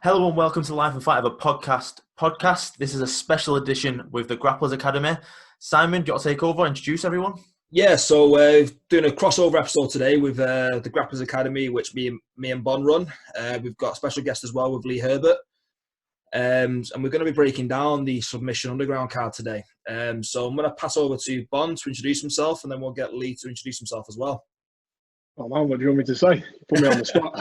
Hello and welcome to Life and Fight of a podcast. This is a special edition with the Grapplers Academy. Simon, do you want to take over and introduce everyone? Yeah, so we're doing a crossover episode today with the Grapplers Academy, which me and Bon run. We've got a special guest as well with Lee Herbert. And we're going to be breaking down the Submission Underground card today. So I'm going to pass over to Bon to introduce himself, and then we'll get Lee to introduce himself as well. Oh man, what do you want me to say? You put me on the spot.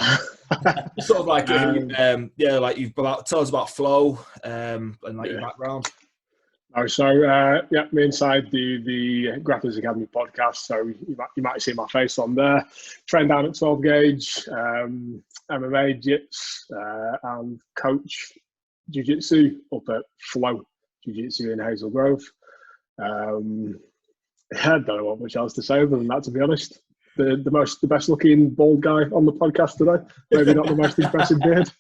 Sort of like, like you've tell us about flow and like your background. Me inside the Grapplers Academy podcast. So you might see my face on there. Train down at 12 gauge, MMA, jits, and coach jiu-jitsu up at Flow Jiu-Jitsu in Hazel Grove. I don't know what much else to say other than that, to be honest. The best looking bald guy on the podcast today. Maybe not the most impressive beard.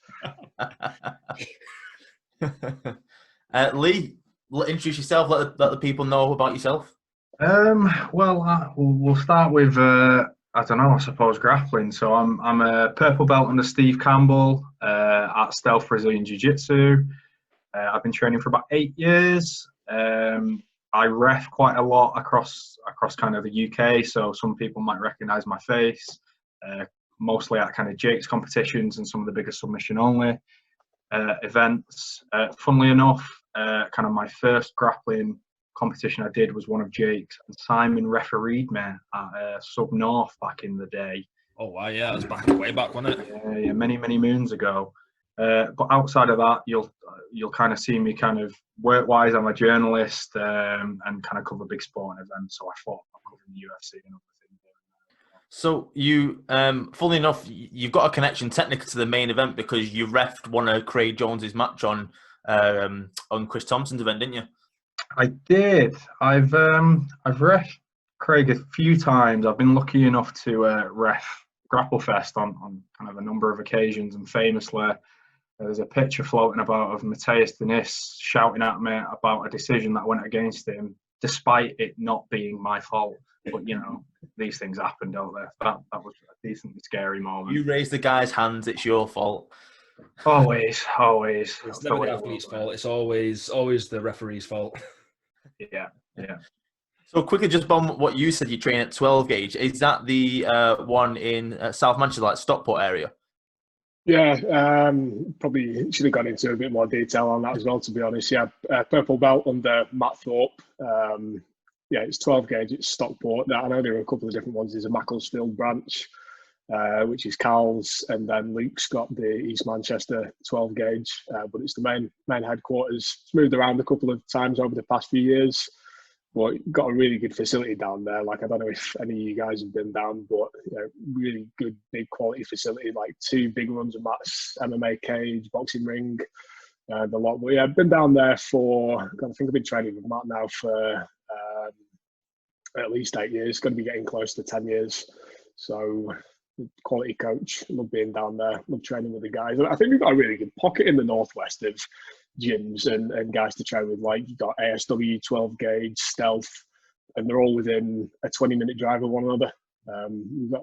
Lee, introduce yourself. Let the people know about yourself. We'll start with I suppose grappling. So I'm a purple belt under Steve Campbell at Stealth Brazilian Jiu-Jitsu. I've been training for about 8 years. I ref quite a lot across kind of the UK, so some people might recognise my face, mostly at kind of Jake's competitions and some of the bigger submission only events. Funnily enough, kind of my first grappling competition I did was one of Jake's, and Simon refereed me at Sub North back in the day. Oh wow, yeah, that was way back, wasn't it? Yeah, many moons ago. But outside of that, you'll kind of see me kind of work-wise. I'm a journalist and kind of cover big sporting events. So I thought I'm covering the UFC and other things. So you, funnily enough, you've got a connection technically to the main event because you refed one of Craig Jones's match on Chris Thompson's event, didn't you? I did. I've ref Craig a few times. I've been lucky enough to ref Grapplefest on kind of a number of occasions, and famously there's a picture floating about of Mateus Denis shouting at me about a decision that went against him, despite it not being my fault. But you know, these things happen, don't they? That was a decently scary moment. You raise the guy's hands, it's your fault. Always. It's never the athlete's fault. It's always the referee's fault. Yeah. So quickly, just on what you said, you train at 12 gauge. Is that the one in South Manchester, like Stockport area? Yeah, probably should have gone into a bit more detail on that as well, to be honest. Yeah, purple belt under Matt Thorpe. It's 12 gauge, it's Stockport. I know there are a couple of different ones. There's a Macclesfield branch, which is Carl's, and then Luke's got the East Manchester 12 gauge, but it's the main headquarters. It's moved around a couple of times over the past few years. But got a really good facility down there. Like, I don't know if any of you guys have been down, but really good, big quality facility. Like 2 big runs of mats, MMA cage, boxing ring, the lot. But yeah, I've been down there I think I've been training with Matt now for at least 8 years. Going to be getting close to 10 years. So quality coach. Love being down there. Love training with the guys. I think we've got a really good pocket in the northwest of gyms and guys to train with. Like, you've got ASW, 12 gauge, Stealth, and they're all within a 20-minute drive of one another.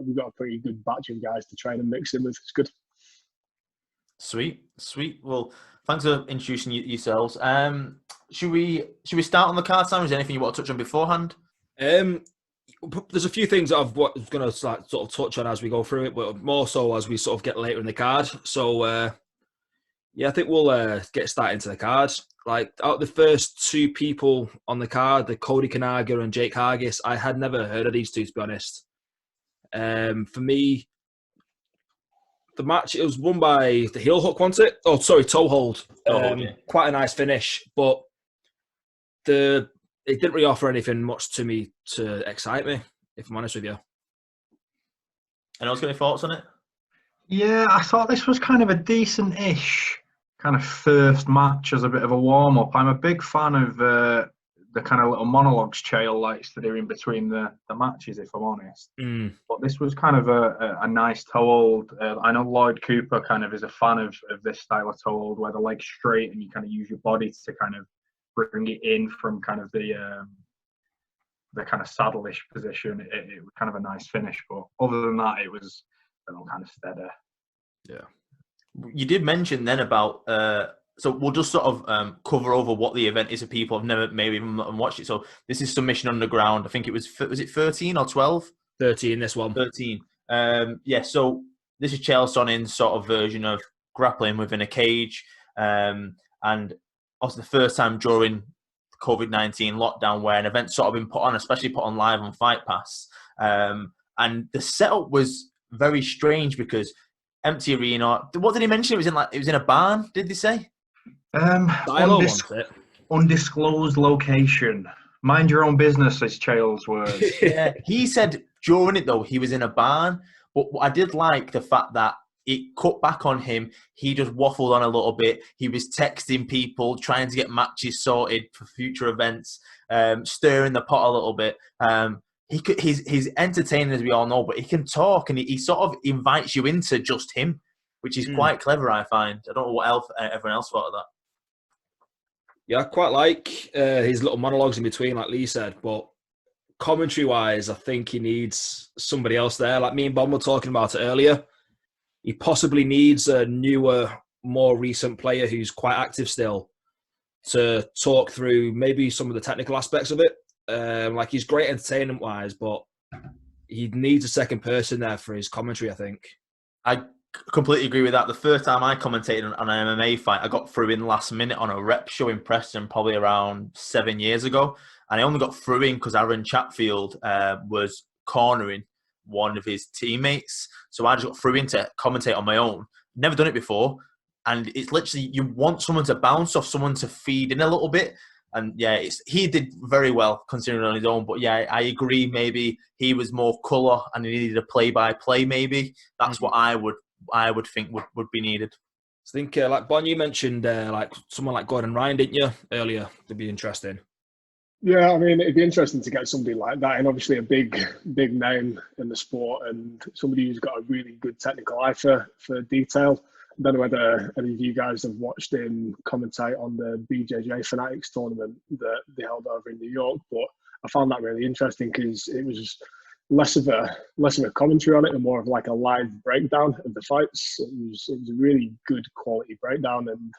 We've got a pretty good batch of guys to train and mix in with. It's good. Sweet. Well, thanks for introducing yourselves. Should we start on the card, Sam? Is there anything you want to touch on beforehand? There's a few things that I'm going to sort of touch on as we go through it, but more so as we sort of get later in the card. So, I think we'll get started into the cards. Like, out of the first 2 people on the card, the Cody Kanaga and Jake Hargis, I had never heard of these two, to be honest. For me, the match, it was won by the heel hook, wasn't it? Oh, sorry, toe hold. Yeah. Quite a nice finish, but it didn't really offer anything much to me to excite me, if I'm honest with you. Anyone's got any thoughts on it? Yeah, I thought this was kind of a decent-ish kind of first match as a bit of a warm-up. I'm a big fan of the kind of little monologues Chael likes to do in between the matches, if I'm honest. But this was kind of a nice toe hold. I know Lloyd Cooper kind of is a fan of this style of toe hold, where the leg's straight and you kind of use your body to kind of bring it in from kind of the kind of saddle-ish position. It was kind of a nice finish, but other than that, it was kind of steady. Yeah. You did mention then about so we'll just sort of cover over what the event is for people who've never maybe even watched it. So this is Submission Underground. I think it was it 13 or 12? 13, this one. 13. Yeah, so this is Chael Sonnen's sort of version of grappling within a cage. And also the first time during COVID-19 lockdown where an event's sort of been put on, especially put on live on Fight Pass. And the setup was very strange because empty arena. What did he mention? It was in a barn, did they say? Undisclosed location. Mind your own business, is Chael's words. Yeah, he said during it though he was in a barn, but I did like the fact that it cut back on him. He just waffled on a little bit. He was texting people, trying to get matches sorted for future events, stirring the pot a little bit. He's entertaining, as we all know, but he can talk, and he sort of invites you into just him, which is quite clever, I find. I don't know what everyone else thought of that. Yeah, I quite like his little monologues in between, like Lee said, but commentary-wise, I think he needs somebody else there. Like me and Bob were talking about it earlier. He possibly needs a newer, more recent player who's quite active still to talk through maybe some of the technical aspects of it. Like he's great entertainment-wise, but he needs a second person there for his commentary, I think. I completely agree with that. The first time I commentated on an MMA fight, I got through in last minute on a rep show in Preston probably around 7 years ago. And I only got through in because Aaron Chatfield was cornering one of his teammates. So I just got through in to commentate on my own. Never done it before. And it's literally, you want someone to bounce off, someone to feed in a little bit. And yeah, he did very well considering on his own. But yeah, I agree. Maybe he was more colour and he needed a play-by-play. Maybe that's what I would think would be needed. I think, like Bon, you mentioned like someone like Gordon Ryan, didn't you, earlier? That'd be interesting. Yeah, I mean, it'd be interesting to get somebody like that, and obviously a big name in the sport, and somebody who's got a really good technical eye for detail. I don't know whether any of you guys have watched him commentate on the BJJ Fanatics tournament that they held over in New York, but I found that really interesting because it was less of a commentary on it and more of like a live breakdown of the fights. It was a really good quality breakdown, and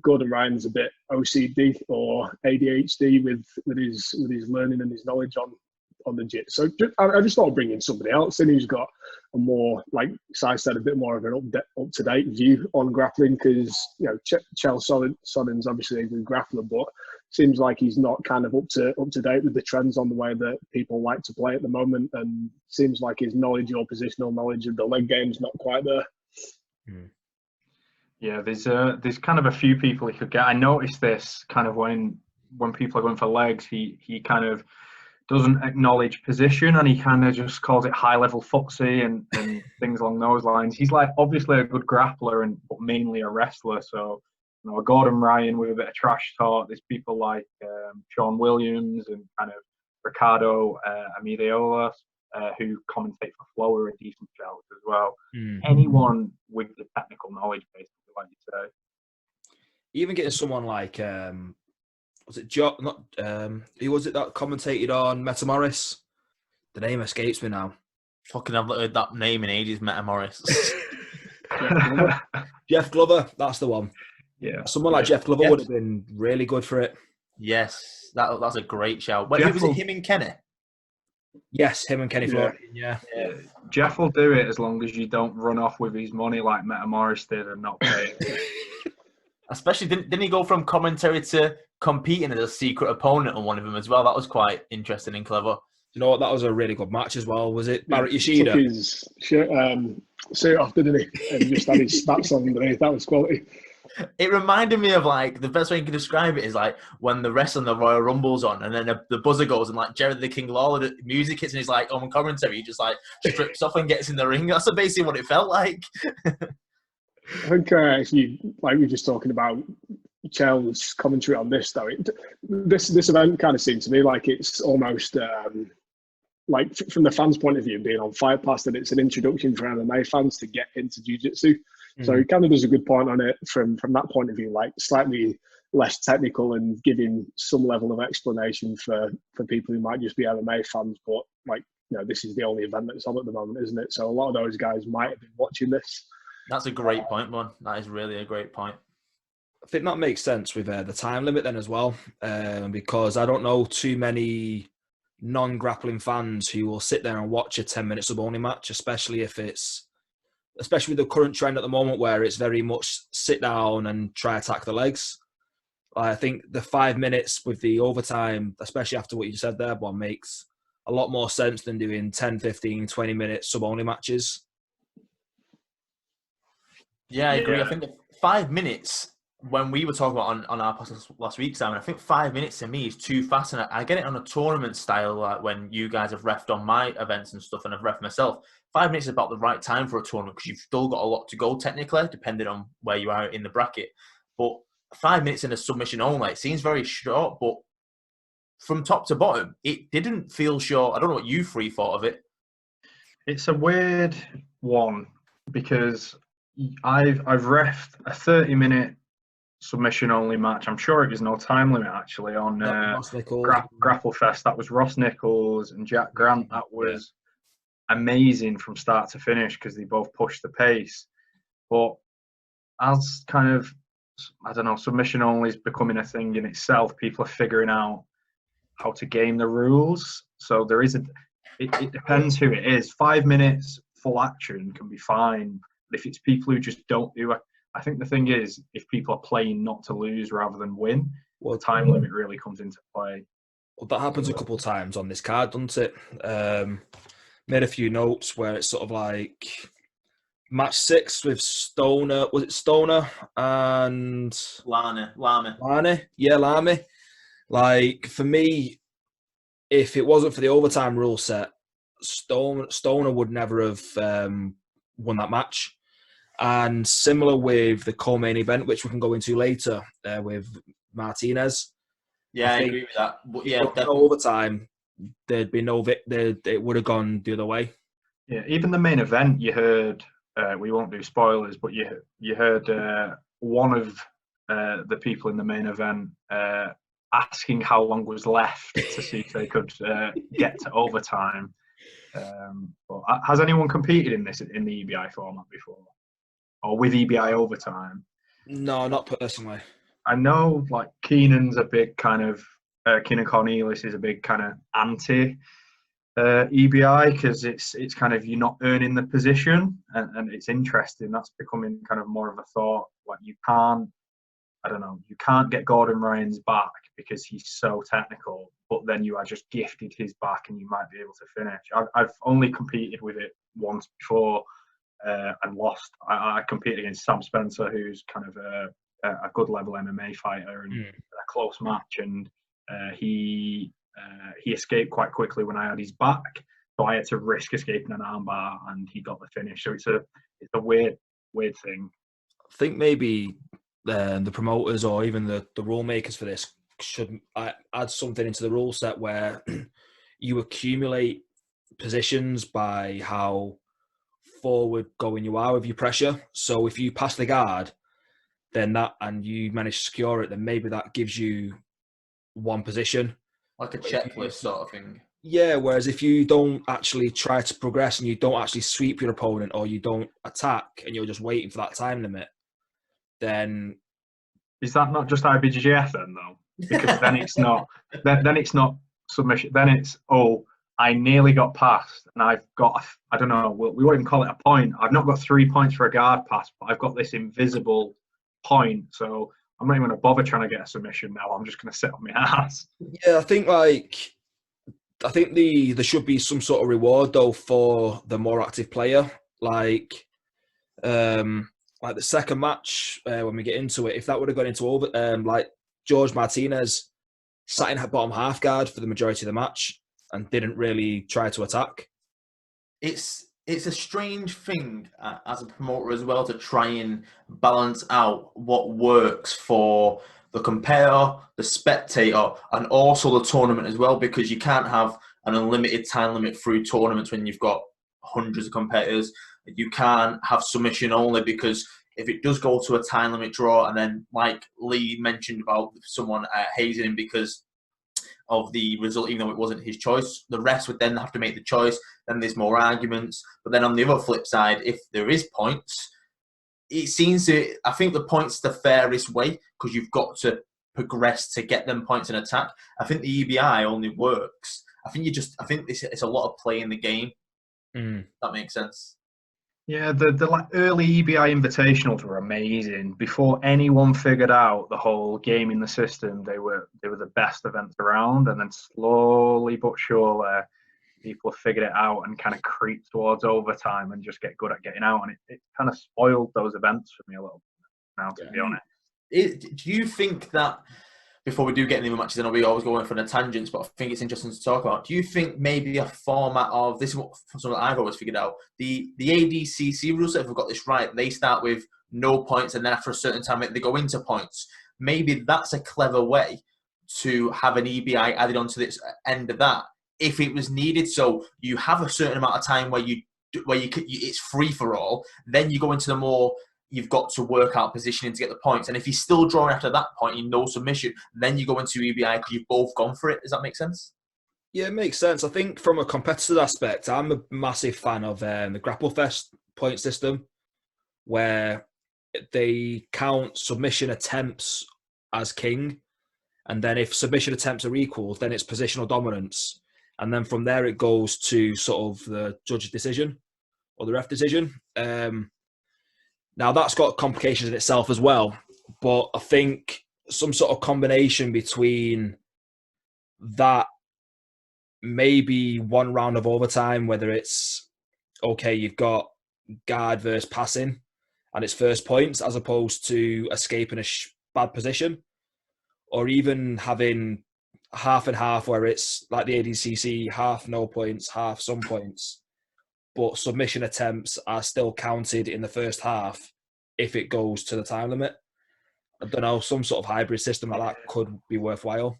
Gordon Ryan's a bit OCD or ADHD with his learning and his knowledge on the jit. So I just thought of bringing somebody else in who's got a more, like Si said, a bit more of an up-to-date view on grappling, because Chael Sonnen's obviously a good grappler, but seems like he's not kind of up to date with the trends on the way that people like to play at the moment, and seems like his knowledge or positional knowledge of the leg game's not quite there. Yeah, there's kind of a few people he could get. I noticed this kind of when people are going for legs, he kind of doesn't acknowledge position, and he kind of just calls it high-level footsie and things along those lines. He's like obviously a good grappler but mainly a wrestler. So a Gordon Ryan with a bit of trash talk. There's people like Sean Williams and kind of Ricardo Amidiola who commentate for Flow are decent shows as well. Anyone with the technical knowledge, basically, like you say. Even getting someone like was it who was it that commentated on Metamoris? The name escapes me now. Fucking, I've heard that name in ages, Metamoris. Jeff Glover, that's the one. Yeah, someone like Jeff Glover would have been really good for it. Yes, that's a great shout. Wait, was it him and Kenny? Yes, him and Kenny Florian, yeah. Jeff will do it as long as you don't run off with his money like Metamoris did and not pay it. Especially, didn't he go from commentary to competing as a secret opponent on one of them as well? That was quite interesting and clever. You know what? That was a really good match as well. Was it Barrett Yoshida? Took his shirt off, didn't he? And just had his stats on underneath. That was quality. It reminded me of, like, the best way you can describe it is like when the rest of the Royal Rumble's on and then the buzzer goes and like Jerry the King Lawler, the music hits and he's like on commentary, he just like strips off and gets in the ring. That's basically what it felt like. I think if you, like we were just talking about Chael's commentary on this though, this event kind of seemed to me like it's almost like from the fans' point of view, being on Fight Pass, that it's an introduction for MMA fans to get into jiu-jitsu. So he kind of does a good point on it from that point of view, like slightly less technical and giving some level of explanation for people who might just be MMA fans, but like, this is the only event that's on at the moment, isn't it? So a lot of those guys might have been watching this That's a great point, man. That is really a great point. I think that makes sense with the time limit then as well, because I don't know too many non-grappling fans who will sit there and watch a 10-minute sub-only match, especially with the current trend at the moment where it's very much sit down and try attack the legs. I think the 5 minutes with the overtime, especially after what you said there, Bon, makes a lot more sense than doing 10, 15, 20-minute sub-only matches. Yeah, I agree. I think 5 minutes, when we were talking about on our podcast last week, Simon, I think 5 minutes to me is too fast. And I get it on a tournament style, like when you guys have reffed on my events and stuff and I've reffed myself. 5 minutes is about the right time for a tournament because you've still got a lot to go technically, depending on where you are in the bracket. But 5 minutes in a submission only, it seems very short, but from top to bottom, it didn't feel short. I don't know what you three thought of it. It's a weird one because I've reffed a 30-minute submission only match. I'm sure it was no time limit actually on Grapple Fest. That was Ross Nichols and Jack Grant. That was amazing from start to finish because they both pushed the pace. But as kind of, I don't know, submission only is becoming a thing in itself. People are figuring out how to game the rules. So there is it depends who it is. 5 minutes full action can be fine. But if it's people who just don't do it, I think the thing is, if people are playing not to lose rather than win, the time limit really comes into play. Well, that happens a couple of times on this card, doesn't it? Made a few notes where it's sort of like match 6 with Stoner. Was it Stoner and Lamy? Yeah, Lamy. Like, for me, if it wasn't for the overtime rule set, Stoner would never have won that match. And similar with the co-main event, which we can go into later with Martinez. Yeah, I agree with that. But yeah, no overtime, there'd be no it would have gone the other way. Yeah, even the main event, you heard. We won't do spoilers, but you heard one of the people in the main event asking how long was left to see if they could get to overtime. But has anyone competed in the EBI format before, or with EBI overtime? No, not personally. I know, like Keenan's a big kind of Keenan Cornelius is a big kind of anti EBI because it's kind of you're not earning the position, and it's interesting. That's becoming kind of more of a thought. Like you can't get Gordon Ryan's back because he's so technical, but then you are just gifted his back and you might be able to finish. I've only competed with it once before and lost. I competed against Sam Spencer, who's kind of a good level MMA fighter, and a close match, and he escaped quite quickly when I had his back, so I had to risk escaping an armbar, and he got the finish. So it's a weird thing. I think maybe the promoters or even the rule makers for this should add something into the rule set where you accumulate positions by how forward going you are with your pressure. So if you pass the guard, then and you manage to secure it, then maybe that gives you one position. Like a checklist sort of thing. Yeah, whereas if you don't actually try to progress and you don't actually sweep your opponent or you don't attack and you're just waiting for that time limit, then... Is that not just IBJJF then, though? Because then it's not then it's not submission. Then it's, I nearly got past and I've got, I don't know, we won't even call it a point. I've not got 3 points for a guard pass, but I've got this invisible point. So I'm not even going to bother trying to get a submission now. I'm just going to sit on my ass. Yeah, I think there should be some sort of reward though for the more active player. Like the second match when we get into it, if that would have gone into over, like Jorge Martinez sat in bottom half guard for the majority of the match and didn't really try to attack. It's a strange thing as a promoter as well to try and balance out what works for the competitor, the spectator, and also the tournament as well, because you can't have an unlimited time limit through tournaments when you've got hundreds of competitors. You can't have submission only because if it does go to a time limit draw, and then like Lee mentioned about someone hazing him because of the result, even though it wasn't his choice, the refs would then have to make the choice. Then there's more arguments. But then on the other flip side, if there is points, it seems to. I think the points the fairest way because you've got to progress to get them points in attack. I think the EBI only works. I think it's a lot of play in the game. That makes sense. Yeah, the like early EBI invitationals were amazing. Before anyone figured out the whole game in the system, they were the best events around. And then slowly but surely, people have figured it out and kind of creep towards overtime and just get good at getting out. And it kind of spoiled those events for me a little bit now, to be honest. Do you think that, before we do get into the matches, I know we always go in for the tangents, but I think it's interesting to talk about. Do you think maybe a format of, this is something that I've always figured out, the ADCC rules, if we've got this right, they start with no points and then after a certain time they go into points. Maybe that's a clever way to have an EBI added onto this end of that if it was needed. So you have a certain amount of time where it's free for all, then you go into the more, you've got to work out positioning to get the points. And if you're still drawing after that point in no submission, then you go into EBI because you've both gone for it. Does that make sense? Yeah, it makes sense. I think from a competitive aspect, I'm a massive fan of the Grapplefest point system, where they count submission attempts as king. And then if submission attempts are equal, then it's positional dominance. And then from there, it goes to sort of the judge decision or the ref decision. Now, that's got complications in itself as well, but I think some sort of combination between that, maybe one round of overtime, whether it's, okay, you've got guard versus passing, and it's first points, as opposed to escaping a bad position, or even having half and half, where it's like the ADCC, half no points, half some points, but submission attempts are still counted in the first half if it goes to the time limit. I don't know, some sort of hybrid system like that could be worthwhile.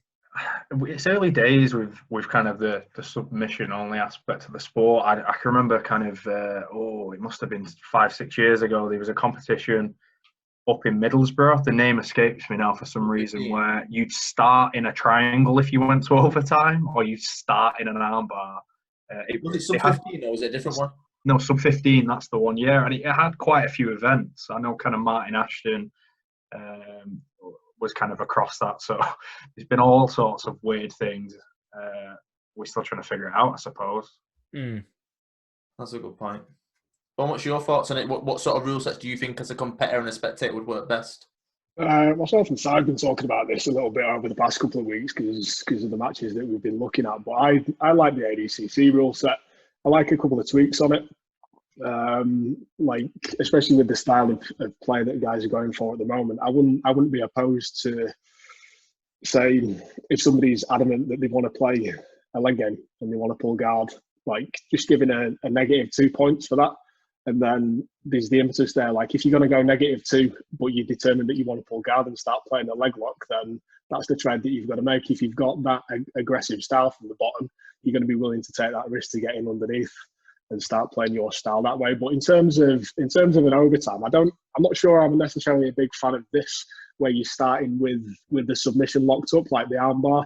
It's early days with kind of the submission only aspect of the sport. I can remember kind of, it must have been 5-6 years ago, there was a competition up in Middlesbrough. The name escapes me now for some reason, where you'd start in a triangle if you went to overtime, or you'd start in an armbar. Was it sub 15 or was it a different one? No, sub 15, that's the one, yeah. And it had quite a few events. I know kind of Martin Ashton was kind of across that. So there's been all sorts of weird things. We're still trying to figure it out, I suppose. That's a good point. Well, what's your thoughts on it? What sort of rule sets do you think as a competitor and a spectator would work best? Myself and Si have been talking about this a little bit over the past couple of weeks because of the matches that we've been looking at. But I like the ADCC rule set. I like a couple of tweaks on it. Like especially with the style of play that guys are going for at the moment, I wouldn't be opposed to, say, if somebody's adamant that they want to play a leg game and they want to pull guard, like just giving a -2 points for that. And then there's the impetus there. Like if you're going to go -2, but you determine that you want to pull guard and start playing a leg lock, then that's the trade that you've got to make. If you've got that aggressive style from the bottom, you're going to be willing to take that risk to get in underneath and start playing your style that way. But in terms of an overtime, I'm not sure I'm necessarily a big fan of this, where you're starting with the submission locked up, like the armbar.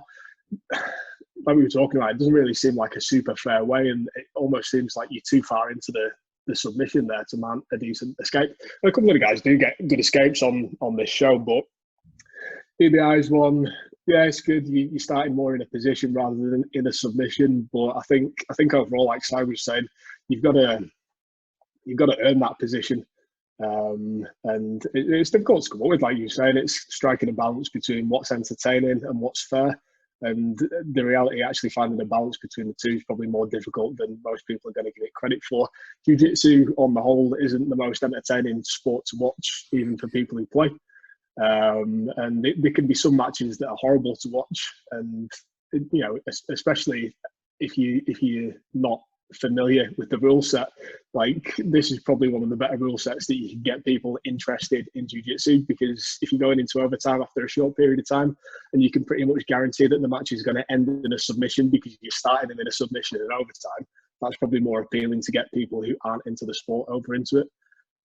Like we were talking about, it doesn't really seem like a super fair way, and it almost seems like you're too far into the submission there to mount a decent escape. And a couple of the guys do get good escapes on this show, but EBI's one, yeah, it's good. You're starting more in a position rather than in a submission. But I think overall, like Si was saying, you've got to earn that position, and it's difficult to come up with. Like you're saying, it's striking a balance between what's entertaining and what's fair. And the reality, actually finding a balance between the two is probably more difficult than most people are going to give it credit for. Jiu-Jitsu, on the whole, isn't the most entertaining sport to watch, even for people who play. And there can be some matches that are horrible to watch, and especially if you're not familiar with the rule set. Like this is probably one of the better rule sets that you can get people interested in jiu-jitsu, because if you're going into overtime after a short period of time and you can pretty much guarantee that the match is going to end in a submission because you're starting them in a submission in overtime, that's probably more appealing to get people who aren't into the sport over into it.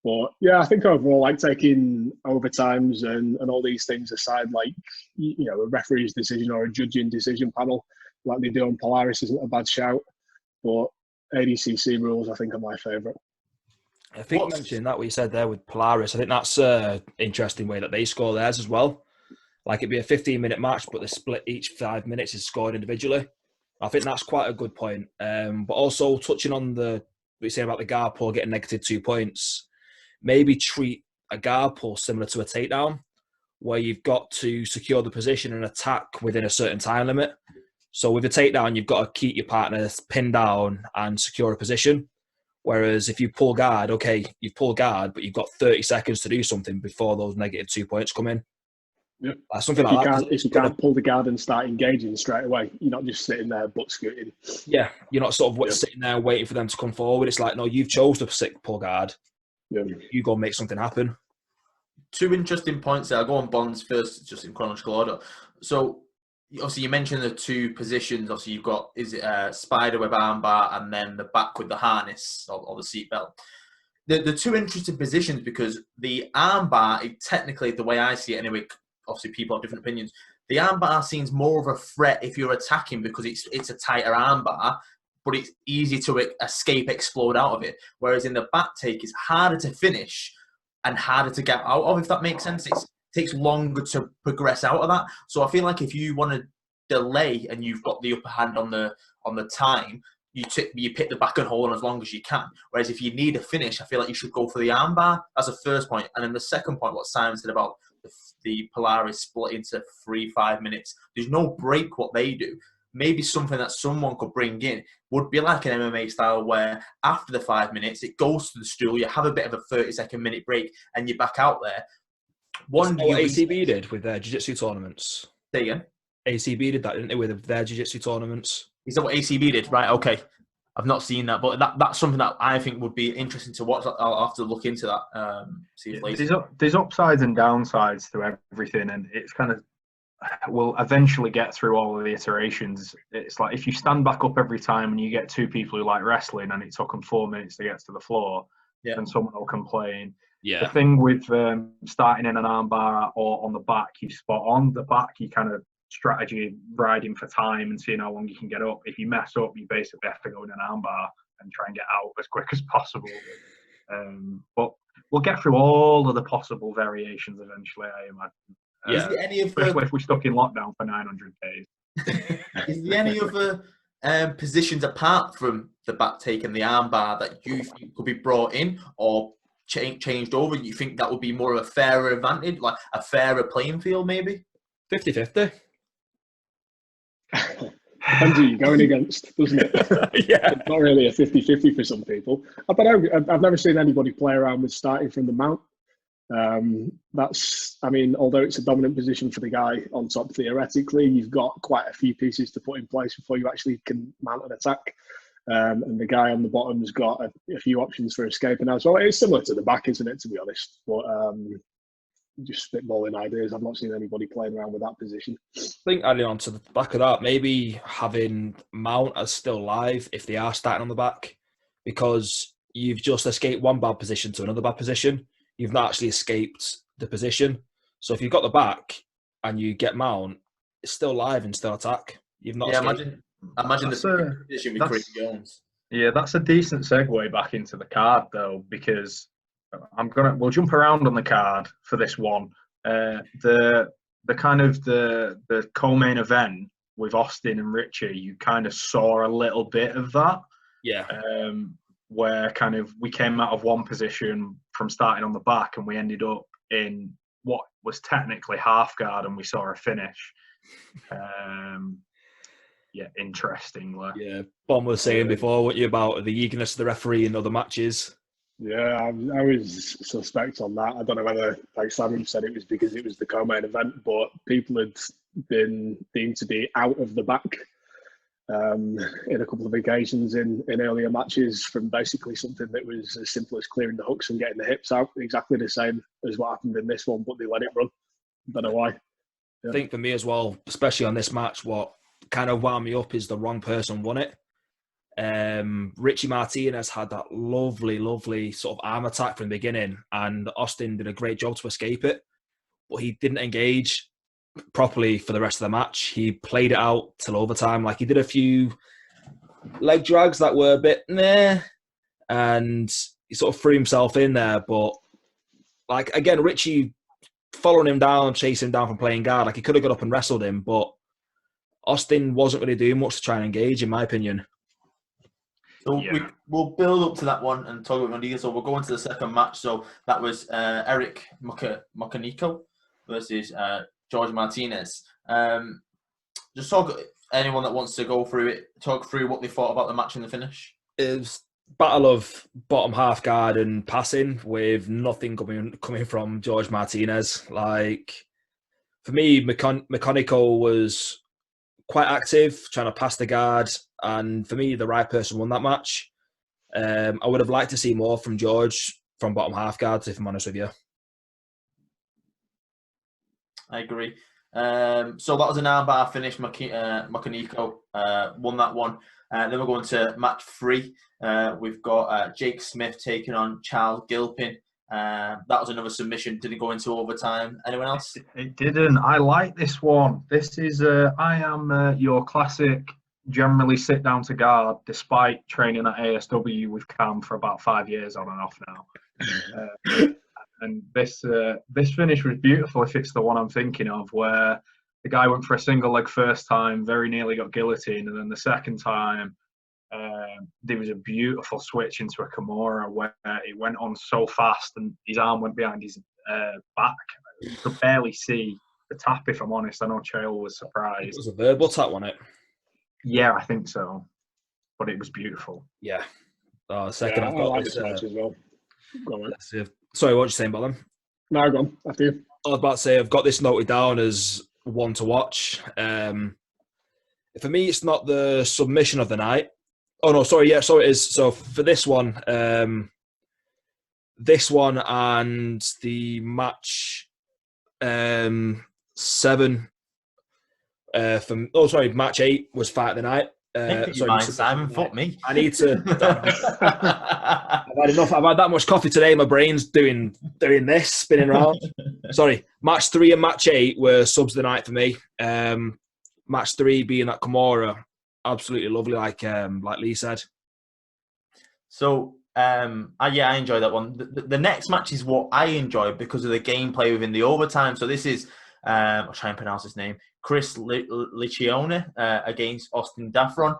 But yeah, I think overall, like taking overtimes and all these things aside, like a referee's decision or a judging decision panel like they do on Polaris isn't a bad shout. But ADCC rules, I think, are my favourite. I think mentioning that what you said there with Polaris, I think that's an interesting way that they score theirs as well. Like it'd be a 15-minute match, but the split each 5 minutes is scored individually. I think that's quite a good point. But also touching on what you say about the guard pull getting negative 2 points, maybe treat a guard pull similar to a takedown, where you've got to secure the position and attack within a certain time limit. So with a takedown, you've got to keep your partner pinned down and secure a position. Whereas if you pull guard, okay, you've pulled guard, but you've got 30 seconds to do something before those negative 2 points come in. Yeah. Something like that. If you can't pull the guard and start engaging straight away, you're not just sitting there butt scooting. Yeah, you're not sort of sitting there waiting for them to come forward. It's like, no, you've chose to pull guard. Yeah. You go make something happen. Two interesting points there. I'll go on Bonds first, just in chronological order. So, obviously, you mentioned the two positions. Obviously, you've got, spiderweb armbar and then the back with the harness or the seatbelt. The two interesting positions, because the armbar, technically, the way I see it anyway, obviously people have different opinions. The armbar seems more of a threat if you're attacking because it's a tighter armbar, but it's easy to escape, explode out of it. Whereas in the back take, it's harder to finish and harder to get out of, if that makes sense. It takes longer to progress out of that. So I feel like if you want to delay and you've got the upper hand on the time, you pick the back and hold on as long as you can. Whereas if you need a finish, I feel like you should go for the armbar. That's the first point. And then the second point, what Simon said about the Polaris split into 3-5 minutes. There's no break what they do. Maybe something that someone could bring in would be like an MMA style where after the 5 minutes, it goes to the stool, you have a bit of a 30-second minute break and you're back out there. What ACB did with their jiu-jitsu tournaments. Say again? ACB did that, didn't they, with their jiu-jitsu tournaments? Is that what ACB did? Right, okay. I've not seen that, but that's something that I think would be interesting to watch. I'll have to look into that. See if there's upsides and downsides to everything, and it's kind of we'll eventually get through all of the iterations. It's like if you stand back up every time and you get two people who like wrestling and it took them 4 minutes to get to the floor, then someone will complain. Yeah. The thing with starting in an armbar or on the back, you spot on. The back, you kind of strategy riding for time and seeing how long you can get up. If you mess up, you basically have to go in an armbar and try and get out as quick as possible. But we'll get through all of the possible variations eventually, I imagine. Is there any especially if we're stuck in lockdown for 900 days. Is there any other positions apart from the back take and the armbar that you think could be brought in or changed over? You think that would be more of a fairer advantage, like a fairer playing field maybe? 50-50. Depends who you're going against, doesn't it? Yeah. It's not really a 50-50 for some people. I've never seen anybody play around with starting from the mount. Although it's a dominant position for the guy on top, theoretically, you've got quite a few pieces to put in place before you actually can mount an attack. And the guy on the bottom's got a few options for escaping as well. It's similar to the back, isn't it, to be honest? But just spitballing ideas. I've not seen anybody playing around with that position. I think adding on to the back of that, maybe having mount as still live if they are starting on the back, because you've just escaped one bad position to another bad position. You've not actually escaped the position. So if you've got the back and you get mount, it's still live and still attack. You've not escaped. Imagine the position with Chris Jones. Yeah, that's a decent segue back into the card though, because we'll jump around on the card for this one. The co-main event with Austin and Richie, you kind of saw a little bit of that. Yeah. Where kind of we came out of one position from starting on the back and we ended up in what was technically half guard and we saw a finish. Interestingly. Yeah, Bon was saying before, what you about the eagerness of the referee in other matches? Yeah, I was suspect on that. I don't know whether, like Simon said, it was because it was the co-main event, but people had been deemed to be out of the back in a couple of occasions in earlier matches from basically something that was as simple as clearing the hooks and getting the hips out. Exactly the same as what happened in this one, but they let it run. Don't know why. Yeah. I think for me as well, especially on this match, what kind of wound me up is the wrong person won it. Richie Martinez had that lovely sort of arm attack from the beginning, and Austin did a great job to escape it, but he didn't engage properly for the rest of the match. He played it out till overtime. Like, he did a few leg drags that were a bit meh, and he sort of threw himself in there. But like again, Richie following him down, chasing him down from playing guard, like he could have got up and wrestled him, but Austin wasn't really doing much to try and engage, in my opinion. So we'll build up to that one and talk about Mondiga. So we'll go into the second match. So that was Eric Mocanico versus Jorge Martinez. Just talk, anyone that wants to go through it, talk through what they thought about the match and the finish. It was battle of bottom half guard and passing with nothing coming from Jorge Martinez. Like, for me, Meconico was quite active, trying to pass the guard, and for me, the right person won that match. I would have liked to see more from George from bottom half guards, if I'm honest with you. I agree. So that was an armbar finish. Meconico won that one. Then we're going to match 3. We've got Jake Smith taking on Charles Gilpin. That was another submission. Did it go into overtime? Anyone else? It didn't. I like this one. This is I am your classic generally sit down to guard despite training at ASW with Cam for about 5 years on and off now. And this finish was beautiful, if it's the one I'm thinking of, where the guy went for a single leg first time, very nearly got guillotined, and then the second time there was a beautiful switch into a Kimura where it went on so fast and his arm went behind his back. You could barely see the tap, if I'm honest. I know Chael was surprised. It was a verbal tap, wasn't it? Yeah, I think so. But it was beautiful. Yeah. Second, I've got this match as well. Go on. Sorry, what were you saying about them? No, go on. After you. I was about to say, I've got this noted down as one to watch. For me, it's not the submission of the night. Oh, no, sorry. Yeah, so it is. So for this one and the match 7 match 8 was fight of the night. Simon, fuck me. I need to. I've had enough. I've had that much coffee today. My brain's doing this, spinning around. Sorry. Match 3 and match 8 were subs of the night for me. Match 3 being that Kimura, absolutely lovely, like Lee said. So I enjoyed that one. The next match is what I enjoyed because of the gameplay within the overtime. So this is I'll try and pronounce his name. Chris Liccione against Austin Daffron.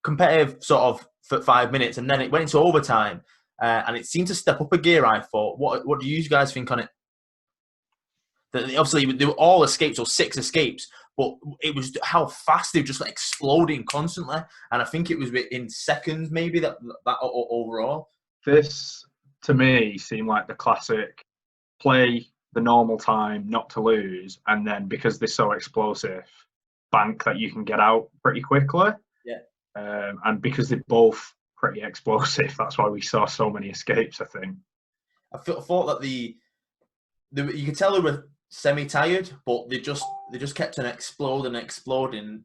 Competitive sort of for 5 minutes, and then it went into overtime, and it seemed to step up a gear, I thought. What do you guys think on it? Obviously, they were all escapes, or 6 escapes, but it was how fast they were just like exploding constantly, and I think it was in seconds maybe that overall. This, to me, seemed like the classic play the normal time not to lose, and then because they're so explosive, bank that you can get out pretty quickly. Yeah. And because they're both pretty explosive, that's why we saw so many escapes, I think. I thought that you could tell they were semi-tired, but they just kept on exploding.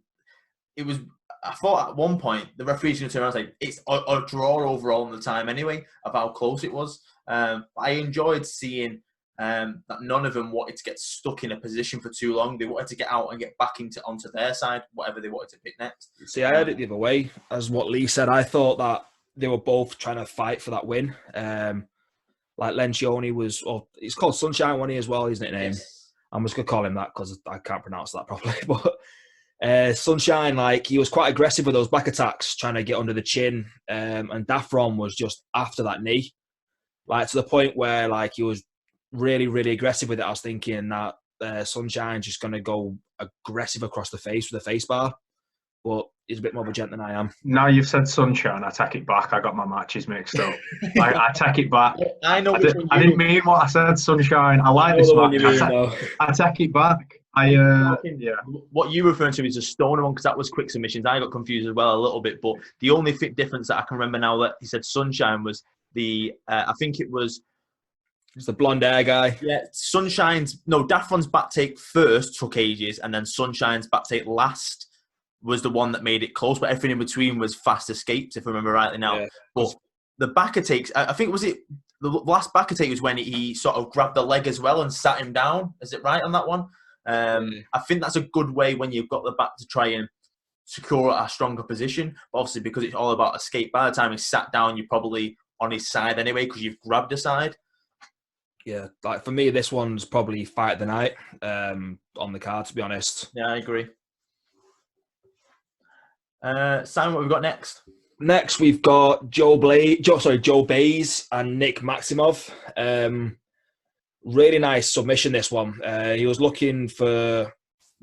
It was, I thought at one point the referee's going to turn around and say it's a draw overall in the time anyway of how close it was. I enjoyed seeing that none of them wanted to get stuck in a position for too long. They wanted to get out and get back onto their side, whatever they wanted to pick next. See, I had it the other way, as what Lee said. I thought that they were both trying to fight for that win. Like Lencioni was, it's called Sunshine One as well, isn't it? Name. Yes. I'm just gonna call him that because I can't pronounce that properly. But Sunshine, like, he was quite aggressive with those back attacks, trying to get under the chin. And Daffron was just after that knee, like to the point where like he was really, really aggressive with it. I was thinking that Sunshine's just going to go aggressive across the face with a face bar, but he's a bit more of a gent than I am. Now you've said Sunshine, I take it back. I got my matches mixed up. I take it back. I know. I didn't mean what I said, Sunshine. I like this match. I take it back. What you referring to is the Stoner one, because that was quick submissions. I got confused as well a little bit, but the only difference that I can remember now that he said Sunshine was I think it was. It's the blonde hair guy. Yeah, Daffron's back take first took ages, and then Sunshine's back take last was the one that made it close, but everything in between was fast escapes, if I remember rightly now. Yeah. But the back takes, I think, the last back take was when he sort of grabbed the leg as well and sat him down. Is it right on that one? I think that's a good way when you've got the back to try and secure a stronger position. But obviously, because it's all about escape, by the time he sat down, you probably on his side anyway because you've grabbed a side. Yeah, like for me, this one's probably fight of the night on the card, to be honest. Yeah, I agree. Simon, what have we got next? Next, we've got Joe Bays and Nick Maximov. Really nice submission, this one. He was looking for a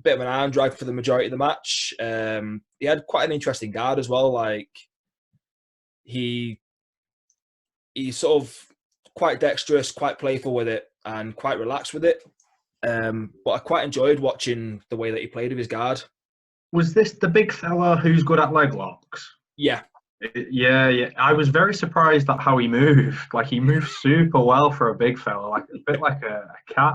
bit of an arm drag for the majority of the match. He had quite an interesting guard as well. Like, he's sort of quite dexterous, quite playful with it, and quite relaxed with it. But I quite enjoyed watching the way that he played with his guard. Was this the big fella who's good at leg locks? Yeah. Yeah. I was very surprised at how he moved. Like, he moved super well for a big fella, like a bit like a cat.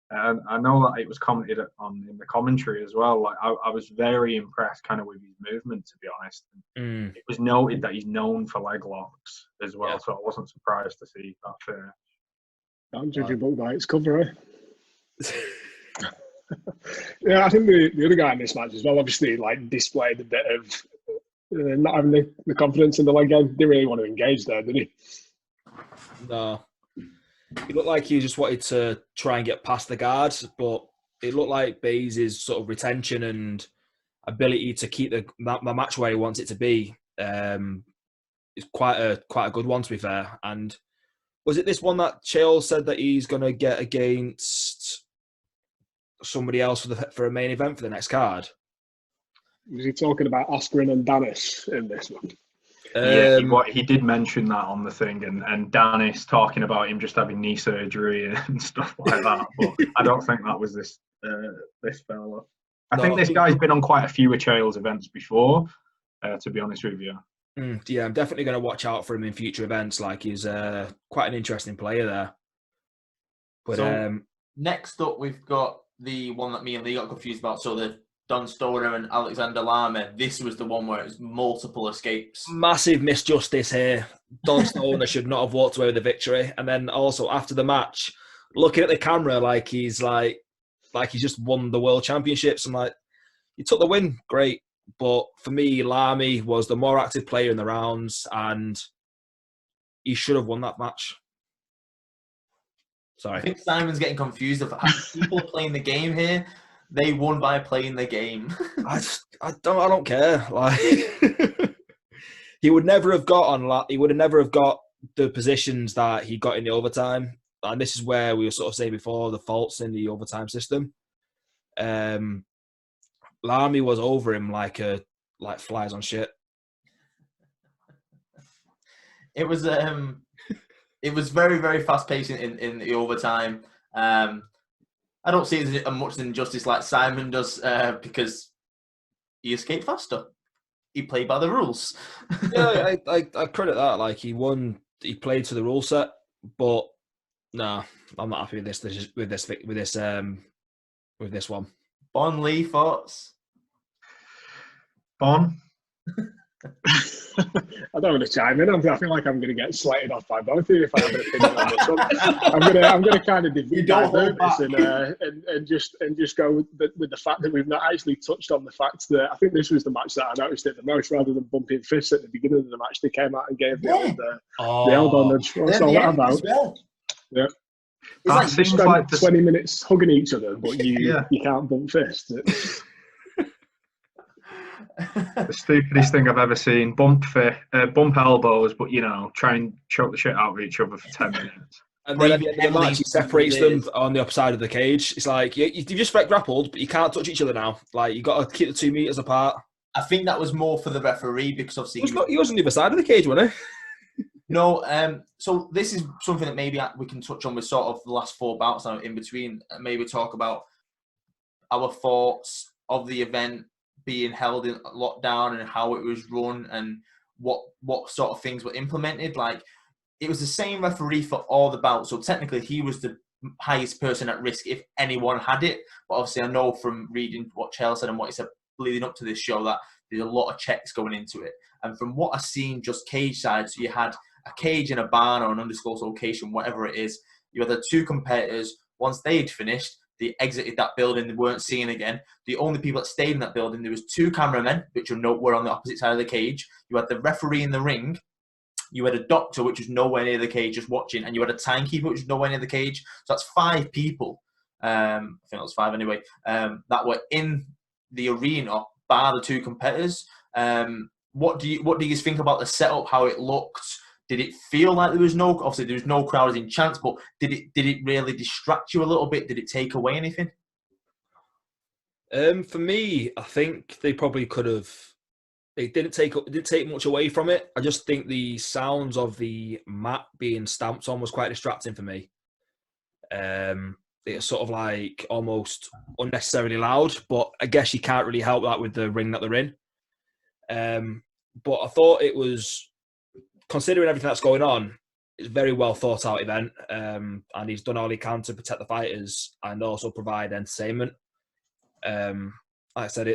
And I know that it was commented on in the commentary as well. Like, I was very impressed kind of with his movement, to be honest. It was noted that he's known for leg locks as well, so I wasn't surprised to see that finish. Don't judge your book by its cover, eh? Yeah, I think the other guy in this match as well, obviously, like, displayed a bit of not having the confidence in the leg game. Didn't really want to engage there, did he? No. He looked like he just wanted to try and get past the guard, but it looked like Bays' sort of retention and ability to keep the match where he wants it to be is quite a good one, to be fair. And was it this one that Chael said that he's going to get against somebody else for a main event for the next card? Was he talking about Askren and Danis in this one? Yeah, he did mention that on the thing, and Danis talking about him just having knee surgery and stuff like that. But I don't think that was this fella. I think this guy's been on quite a few of Chael's events before, to be honest with you. Yeah, I'm definitely going to watch out for him in future events. Like, he's quite an interesting player there. But so, next up, we've got the one that me and Lee got confused about. So the Don Stoner and Alexander Lama. This was the one where it was multiple escapes. Massive misjustice here. Don Stoner should not have walked away with the victory. And then also after the match, looking at the camera like he's just won the world championships. I'm like, you took the win, great. But for me, Lamy was the more active player in the rounds, and he should have won that match. Sorry. I think Simon's getting confused of people playing the game here. They won by playing the game. I don't care. Like, he would never have got the positions that he got in the overtime. And this is where we were sort of saying before, the faults in the overtime system. Lamy was over him like flies on shit. It was very, very fast paced in the overtime. I don't see it as much injustice like Simon does because he escaped faster. He played by the rules. Yeah, I credit that. Like, he won, he played to the rule set, but no, I'm not happy with this one. Bon Lee, thoughts? Bon? I don't want to chime in. I feel like I'm going to get slated off by both of you if I have an opinion on this one. I'm going to kind of divert this and just go with the fact that we've not actually touched on the fact that I think this was the match that I noticed it the most, rather than bumping fists at the beginning of the match. They came out and gave the elbow nudge. What's all that about? Well. Yeah. It's like you spend like 20 minutes hugging each other, but you can't bump fists. The stupidest thing I've ever seen. Bump elbows, but try and choke the shit out of each other for 10 minutes. And then at the end of the match, he separates them on the opposite side of the cage. It's like, you've just grappled, but you can't touch each other now. Like, you got to keep the 2 meters apart. I think that was more for the referee because obviously he was on the other side of the cage, wasn't he? No, so this is something that maybe we can touch on with sort of the last 4 bouts now in between. Maybe talk about our thoughts of the event being held in lockdown and how it was run and what sort of things were implemented. Like, it was the same referee for all the bouts, so technically he was the highest person at risk if anyone had it. But obviously I know from reading what Chael said and what he said leading up to this show that there's a lot of checks going into it. And from what I've seen, just cage side, so you had a cage in a barn or an undisclosed location, whatever it is, you had the 2 competitors. Once they'd finished, they exited that building, they weren't seen again. The only people that stayed in that building, there was 2 cameramen, which you'll note were on the opposite side of the cage. You had the referee in the ring, you had a doctor, which was nowhere near the cage, just watching, and you had a timekeeper, which was nowhere near the cage. So that's 5 people. I think it was 5 anyway, that were in the arena, bar the 2 competitors. What do you think about the setup? How it looked? Did it feel like there was no crowd in chance, but did it really distract you a little bit? Did it take away anything? For me, I think they probably could have. It didn't take much away from it. I just think the sounds of the mat being stamped on was quite distracting for me. It's sort of like almost unnecessarily loud, but I guess you can't really help that with the ring that they're in. But I thought it was, considering everything that's going on, it's a very well thought out event, and he's done all he can to protect the fighters and also provide entertainment. Like I said,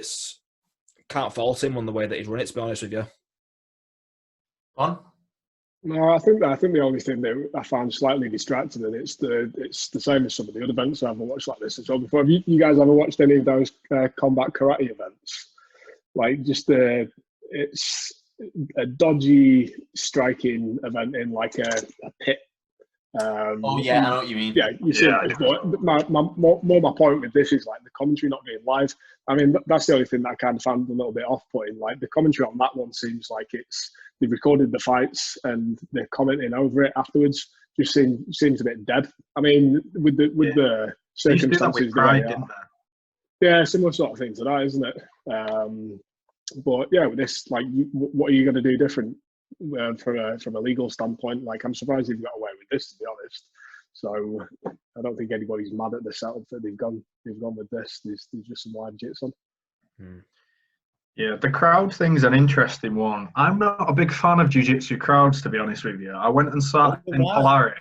can't fault him on the way that he's run it, to be honest with you. On? No, I think the only thing that I found slightly distracting, and it's the same as some of the other events I haven't watched like this as well before. Have you guys ever watched any of those combat karate events? Like, just it's a dodgy striking event in like a pit. Oh yeah, I know what you mean. Yeah, you see. But my point with this is like the commentary not being live. I mean, that's the only thing that I kind of found a little bit off-putting. Like the commentary on that one seems like they recorded the fights and they're commenting over it afterwards. Just seems a bit dead. I mean, with the circumstances, yeah, similar sort of thing to that, isn't it? But yeah, with this, like, what are you going to do different from a legal standpoint? Like, I'm surprised they've got away with this, to be honest. So I don't think anybody's mad at the setup that they've gone with this. There's just some live jits on. Yeah, the crowd thing's an interesting one. I'm not a big fan of jiu-jitsu crowds, to be honest with you. I went and sat in Polaris,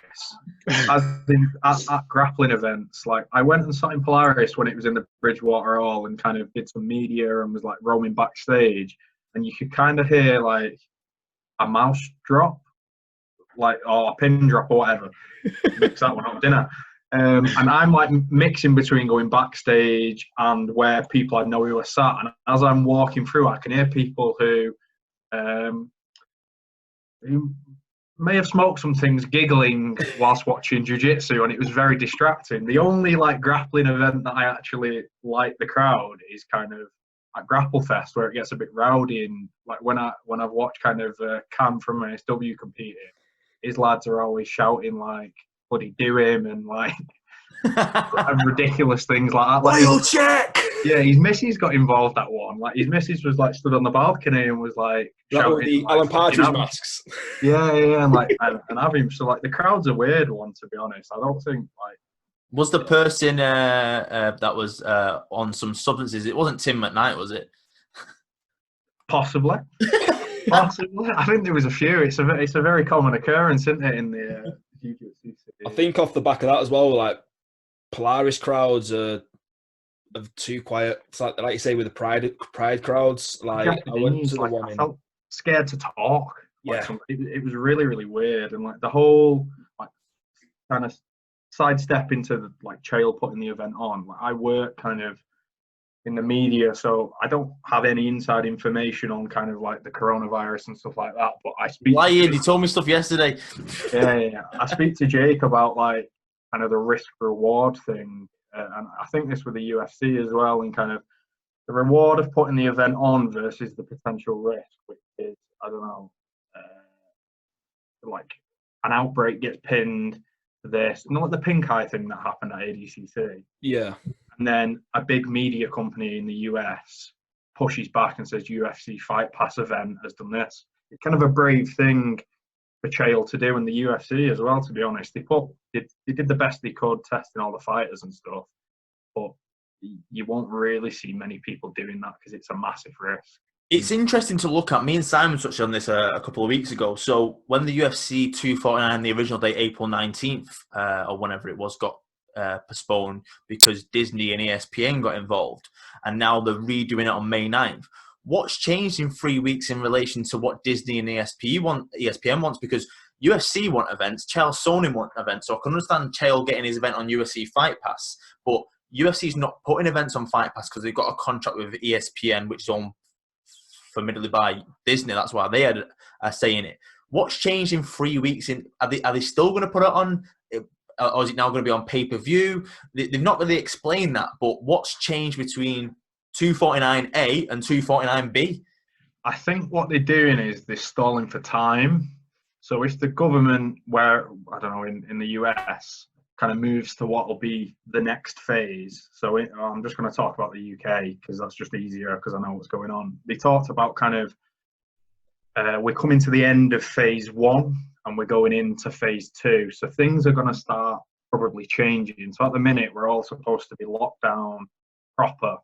as in at grappling events. Like, I went and sat in Polaris when it was in the Bridgewater Hall and kind of did some media and was like roaming backstage, and you could kind of hear like a mouse drop, like, or a pin drop or whatever. Mix that one up, didn't I? And I'm like mixing between going backstage and where people I know who are sat. And as I'm walking through, I can hear people who may have smoked some things giggling whilst watching jiu-jitsu, and it was very distracting. The only like grappling event that I actually like the crowd is kind of at Grapple Fest, where it gets a bit rowdy. And like when I've watched kind of Cam from SW competing, his lads are always shouting like, bloody do him, and like and ridiculous things like that. Like, Whale check! Yeah, his missus got involved that one. Like, his missus was like stood on the balcony and was like shouting the like, Alan Partridge masks. Yeah, and like and having, so like the crowd's a weird one, to be honest. I don't think like, was the person that was on some substances, it wasn't Tim McKnight, was it? Possibly. Possibly. I think there was a few. It's a very common occurrence, isn't it, in the I think off the back of that as well, like Polaris crowds are too quiet. It's like you say with the pride crowds. Like, I went to the one. I felt scared to talk. Yeah, it was really, really weird, and like the whole like kind of sidestep into the like Chael putting the event on. Like, I work kind of in the media, so I don't have any inside information on kind of like the coronavirus and stuff like that. But I speak. He told me stuff yesterday. Yeah. I speak to Jake about like kind of the risk reward thing, and I think this with the UFC as well, and kind of the reward of putting the event on versus the potential risk, which is, I don't know, like an outbreak gets pinned. Not the pink eye thing that happened at ADCC. Yeah. And then a big media company in the US pushes back and says UFC Fight Pass event has done this. It's kind of a brave thing for Chael to do, in the UFC as well, to be honest. They did the best they could testing all the fighters and stuff, but you won't really see many people doing that because it's a massive risk. It's interesting to look at. Me and Simon touched on this a couple of weeks ago. So when the UFC 249, the original date, April 19th, or whenever it was, got postponed because Disney and ESPN got involved, and now they're redoing it on May 9th. What's changed in 3 weeks in relation to what Disney and ESPN wants? Because UFC want events, Chael Sonnen want events, so I can understand Chael getting his event on UFC Fight Pass, but UFC's not putting events on Fight Pass because they've got a contract with ESPN, which is owned formidably by Disney. That's why they are saying it. What's changed in 3 weeks? Are they still going to put it on, or is it now going to be on pay-per-view? They've not really explained that, but what's changed between 249A and 249B? I think what they're doing is they're stalling for time. So if the government, where, I don't know, in the US, kind of moves to what will be the next phase. So I'm just going to talk about the UK because that's just easier because I know what's going on. They talked about kind of, we're coming to the end of phase 1 and we're going into phase 2. So things are going to start probably changing. So at the minute, we're all supposed to be locked down proper.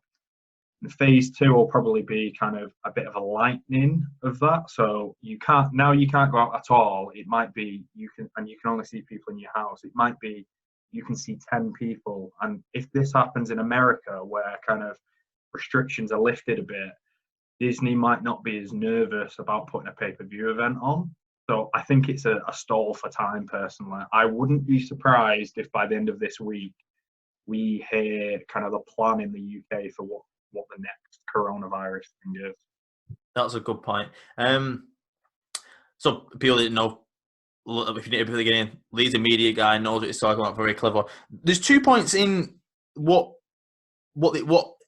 And phase 2 will probably be kind of a bit of a lightening of that. So you can't go out at all. It might be you can only see people in your house. It might be you can see 10 people. And if this happens in America, where kind of restrictions are lifted a bit, Disney might not be as nervous about putting a pay-per-view event on. So I think it's a stall for time, personally. I wouldn't be surprised if by the end of this week, we hear kind of the plan in the UK for what the next coronavirus thing is. That's a good point. So people didn't know, if you didn't at the beginning, Lee's a media guy, knows what he's talking about, very clever. There's 2 points in what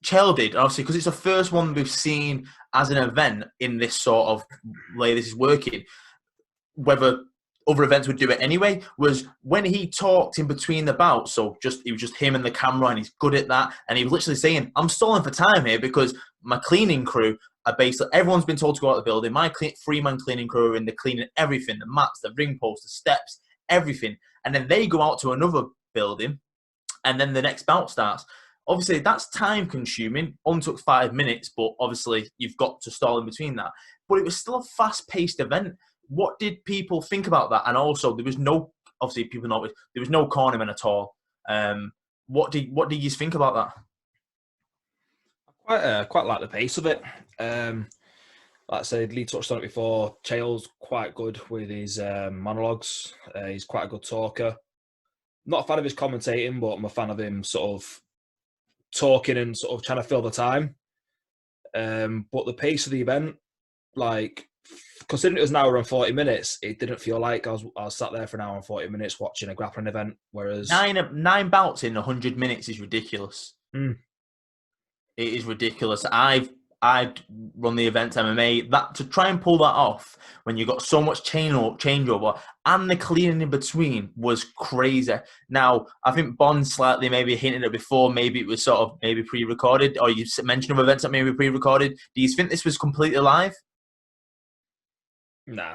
Chael did, obviously, because it's the first one we've seen as an event in this sort of way this is working. Whether other events would do it anyway, was when he talked in between the bouts. So it was just him and the camera, and he's good at that. And he was literally saying, I'm stalling for time here because my cleaning crew are basically, everyone's been told to go out of the building. My 3-man cleaning crew are in there cleaning everything, the mats, the ring posts, the steps, everything. And then they go out to another building, and then the next bout starts. Obviously, that's time consuming. Only took 5 minutes, but obviously you've got to stall in between that. But it was still a fast-paced event. What did people think about that? And also, there was no, obviously people know there was no cornerman at all. What did you think about that? Quite like the pace of it. Like I said, Lee touched on it before. Chael's quite good with his monologues. He's quite a good talker. Not a fan of his commentating, but I'm a fan of him sort of talking and sort of trying to fill the time. But the pace of the event, like, considering it was an hour and 40 minutes, it didn't feel like I was sat there for an hour and 40 minutes watching a grappling event. Whereas 9 bouts in 100 minutes is ridiculous. It is ridiculous. I'd run the events MMA. That to try and pull that off when you got so much changeover and the cleaning in between was crazy. Now I think Bond slightly maybe hinted at before. Maybe it was sort of pre-recorded, or you mentioned of events that maybe pre-recorded. Do you think this was completely live? Nah.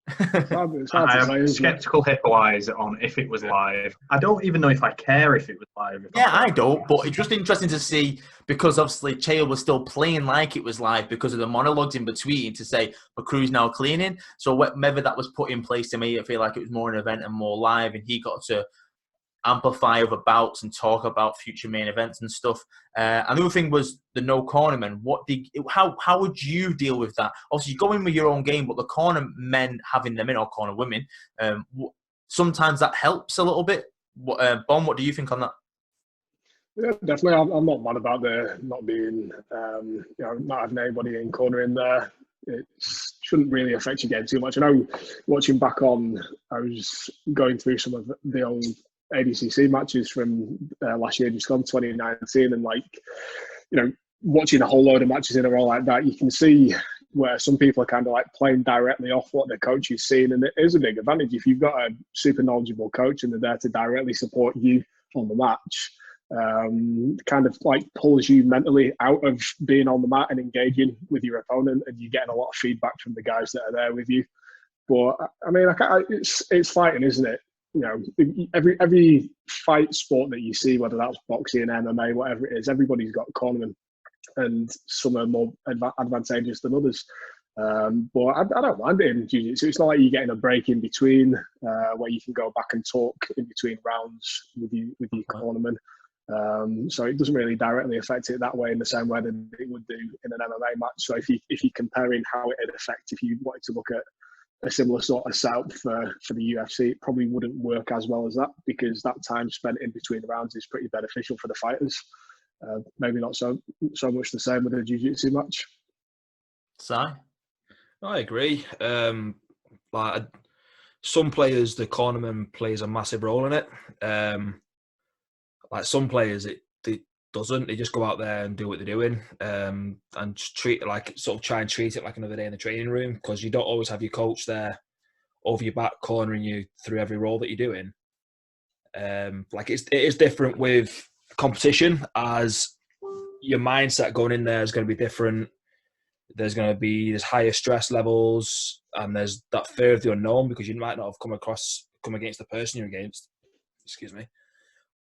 I have skeptical hippo eyes on if it was live. I don't even know if I care if it was live. I don't, but it's just interesting to see, because obviously Chael was still playing like it was live because of the monologues in between to say the crew's now cleaning. So whether that was put in place to me, I feel like it was more an event and more live, and he got to amplify other bouts and talk about future main events and stuff. And the other thing was the no cornermen. How would you deal with that? Obviously, you go in with your own game, but the corner men having them in, or corner women, sometimes that helps a little bit. Bon, what do you think on that? Yeah, definitely. I'm not mad about there not being, not having anybody in corner in there. It shouldn't really affect your game too much. I know watching back on, I was going through some of the old ADCC matches from last year, just gone 2019, and watching a whole load of matches in a row like that, you can see where some people are kind of like playing directly off what their coach is seeing, and it is a big advantage if you've got a super knowledgeable coach and they're there to directly support you on the match. Kind of like pulls you mentally out of being on the mat and engaging with your opponent, and you're getting a lot of feedback from the guys that are there with you. But I mean, it's fighting, isn't it? Every fight sport that you see, whether that's boxing, MMA, whatever it is, everybody's got cornermen, and some are more advantageous than others. But I don't mind it in jiu-jitsu. It's not like you're getting a break in between where you can go back and talk in between rounds with your cornerman. So it doesn't really directly affect it that way in the same way that it would do in an MMA match. So if you're comparing how it'd affect if you wanted to look at a similar sort of setup for the UFC, it probably wouldn't work as well as that, because that time spent in between the rounds is pretty beneficial for the fighters. Maybe not so much the same with a jiu-jitsu match. Si? I agree. Like some players, the cornerman plays a massive role in it. Like some players, it doesn't. They just go out there and do what they're doing, and just treat it like, sort of try and treat it like another day in the training room, because you don't always have your coach there over your back cornering you through every role that you're doing. Like it is different with competition, as your mindset going in there is going to be different. There's higher stress levels, and there's that fear of the unknown, because you might not have come against the person you're against. Excuse me.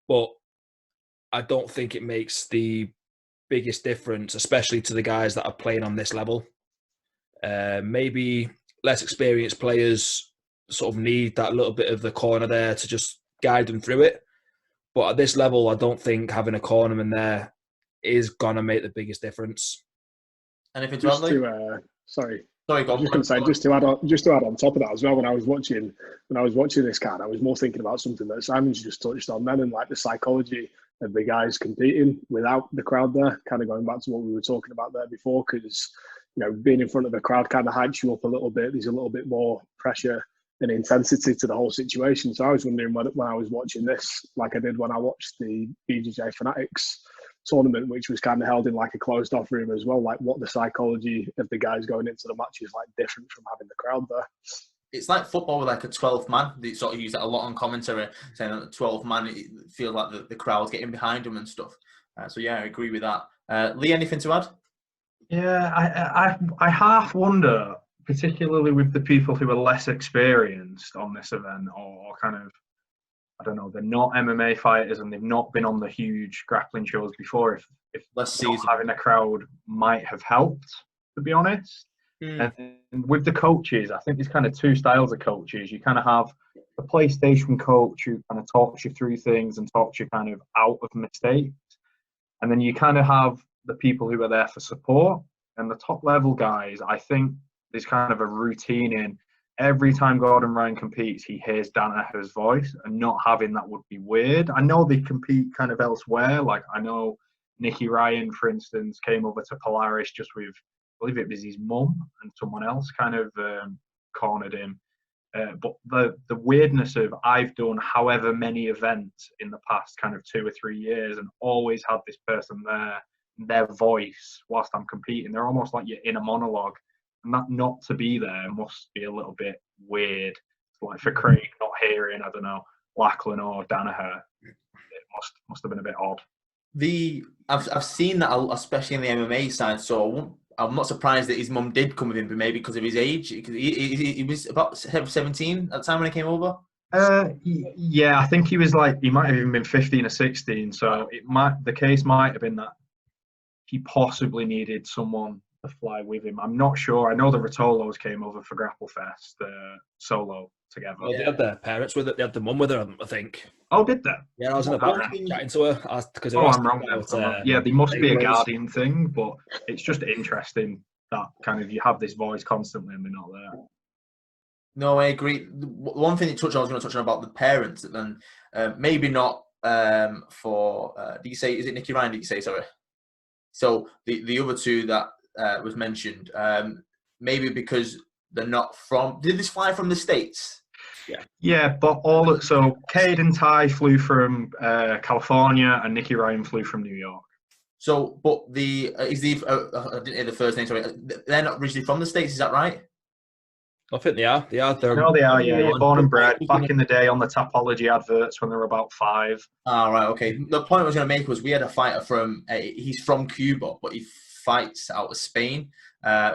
But I don't think it makes the biggest difference, especially to the guys that are playing on this level. Maybe less experienced players sort of need that little bit of the corner there to just guide them through it. But at this level, I don't think having a cornerman there is going to make the biggest difference. Anything to Just add, to, sorry, Sorry, go I on. was just going to say, just to add on top of that as well. When I was watching this card, I was more thinking about something that Simon's just touched on then, and like the psychology of the guys competing without the crowd there. Kind of going back to what we were talking about there before, because being in front of the crowd kind of hypes you up a little bit. There's a little bit more pressure and intensity to the whole situation. So I was wondering when I was watching this, like I did when I watched the BJJ Fanatics tournament, which was kind of held in like a closed off room as well, like what the psychology of the guys going into the match is like different from having the crowd there. It's like football with like a 12th man. They sort of use that a lot on commentary, saying that the 12th man, it feels like the crowd's getting behind them and stuff. So yeah, I agree with that. Lee, anything to add? Yeah, I half wonder, particularly with the people who are less experienced on this event, or kind of, I don't know, they're not MMA fighters and they've not been on the huge grappling shows before, if not having a crowd might have helped, to be honest. And with the coaches, I think there's kind of two styles of coaches. You kind of have the PlayStation coach who kind of talks you through things and talks you kind of out of mistakes. And then you kind of have the people who are there for support. And the top level guys, I think there's kind of a routine in every time Gordon Ryan competes, he hears Danaher's voice, and not having that would be weird. I know they compete kind of elsewhere. Like I know Nicky Ryan, for instance, came over to Polaris just with, I believe it was his mum and someone else kind of cornered him. But the weirdness of, I've done however many events in the past kind of 2 or 3 years and always had this person there, their voice whilst I'm competing. They're almost like you're in a monologue. And that not to be there must be a little bit weird. Like for Craig not hearing, I don't know, Lachlan or Danaher, it must have been a bit odd. I've seen that, especially in the MMA side. So I'm not surprised that his mum did come with him, but maybe because of his age. He was about 17 at the time when he came over. Yeah, I think he might have even been 15 or 16. So the case might have been that he possibly needed someone to fly with him. I'm not sure. I know the Rotolos came over for Grapplefest solo together. Well, they had their parents with it. They had the mum with her, I think. Oh, did they? Yeah, I was in the back chatting to her. Because I'm wrong. Yeah, there must be a guardian thing, but it's just interesting that kind of you have this voice constantly and they're not there. No, I agree. One thing I was going to touch on about the parents, and maybe not for, did you say, is it Nicky Ryan, did you say, sorry? So the other two that was mentioned, maybe because they're not from, did this fly from the States? Yeah, but so Cade and Ty flew from California and Nicky Ryan flew from New York. So, but I didn't hear the first name, sorry. They're not originally from the States, is that right? I think they are. They are. No, they are, yeah. Born and bred. Back in the day on the Tapology adverts when they were about 5. Ah, right, okay. The point I was going to make was we had a fighter from, he's from Cuba, but he fights out of Spain,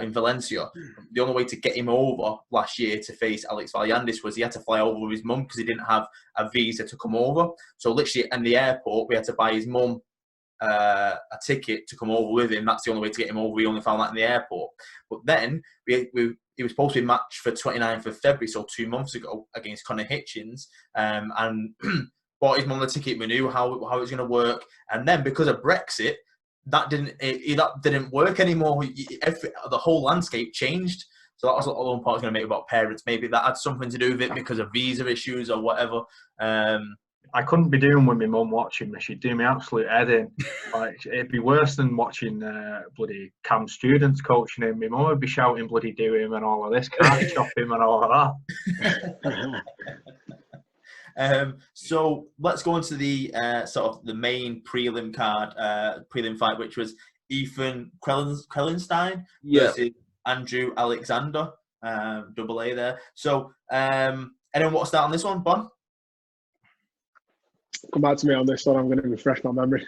in Valencia. The only way to get him over last year to face Alex Valiandis was he had to fly over with his mum because he didn't have a visa to come over. So literally in the airport, we had to buy his mum a ticket to come over with him. That's the only way to get him over. We only found that in the airport. But then he was supposed to be matched for 29th of February, so 2 months ago, against Connor Hitchens, and bought his mum the ticket. We knew how it was going to work, and then because of Brexit, that didn't work anymore. The whole landscape changed. So that was what one part I was going to make about parents. Maybe that had something to do with it because of visa issues or whatever. I couldn't be doing with my mum watching me. She'd do me absolute head in. Like, it'd be worse than watching bloody Cam Students coaching him. My mum would be shouting bloody do him and all of this, can't chop him and all of that. So let's go into the sort of the main prelim card, prelim fight, which was Ethan Krellenstein versus Andrew Alexander, double A there. So anyone want to start on this one, Bon? Come back to me on this one. I'm going to refresh my memory.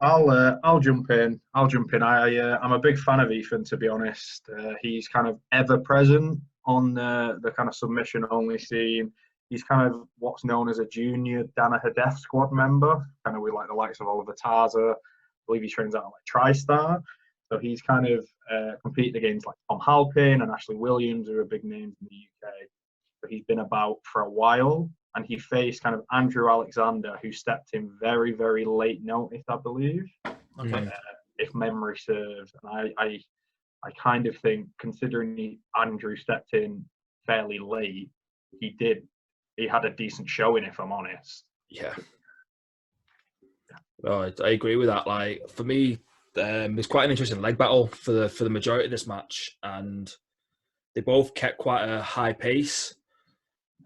I'll jump in. I'm a big fan of Ethan, to be honest. He's kind of ever present on the kind of submission only scene. He's kind of what's known as a junior Danaher Death Squad member, kind of with like the likes of Oliver Tarza. I believe he trains out of like TriStar. So he's kind of competed against like Tom Halpin and Ashley Williams, who are big names in the UK. But he's been about for a while. And he faced kind of Andrew Alexander, who stepped in very, very late notice, I believe, if memory serves. And I kind of think, considering Andrew stepped in fairly late, he had a decent showing, if I'm honest. Yeah. Oh, I agree with that. Like, for me, it's quite an interesting leg battle for the majority of this match, and they both kept quite a high pace,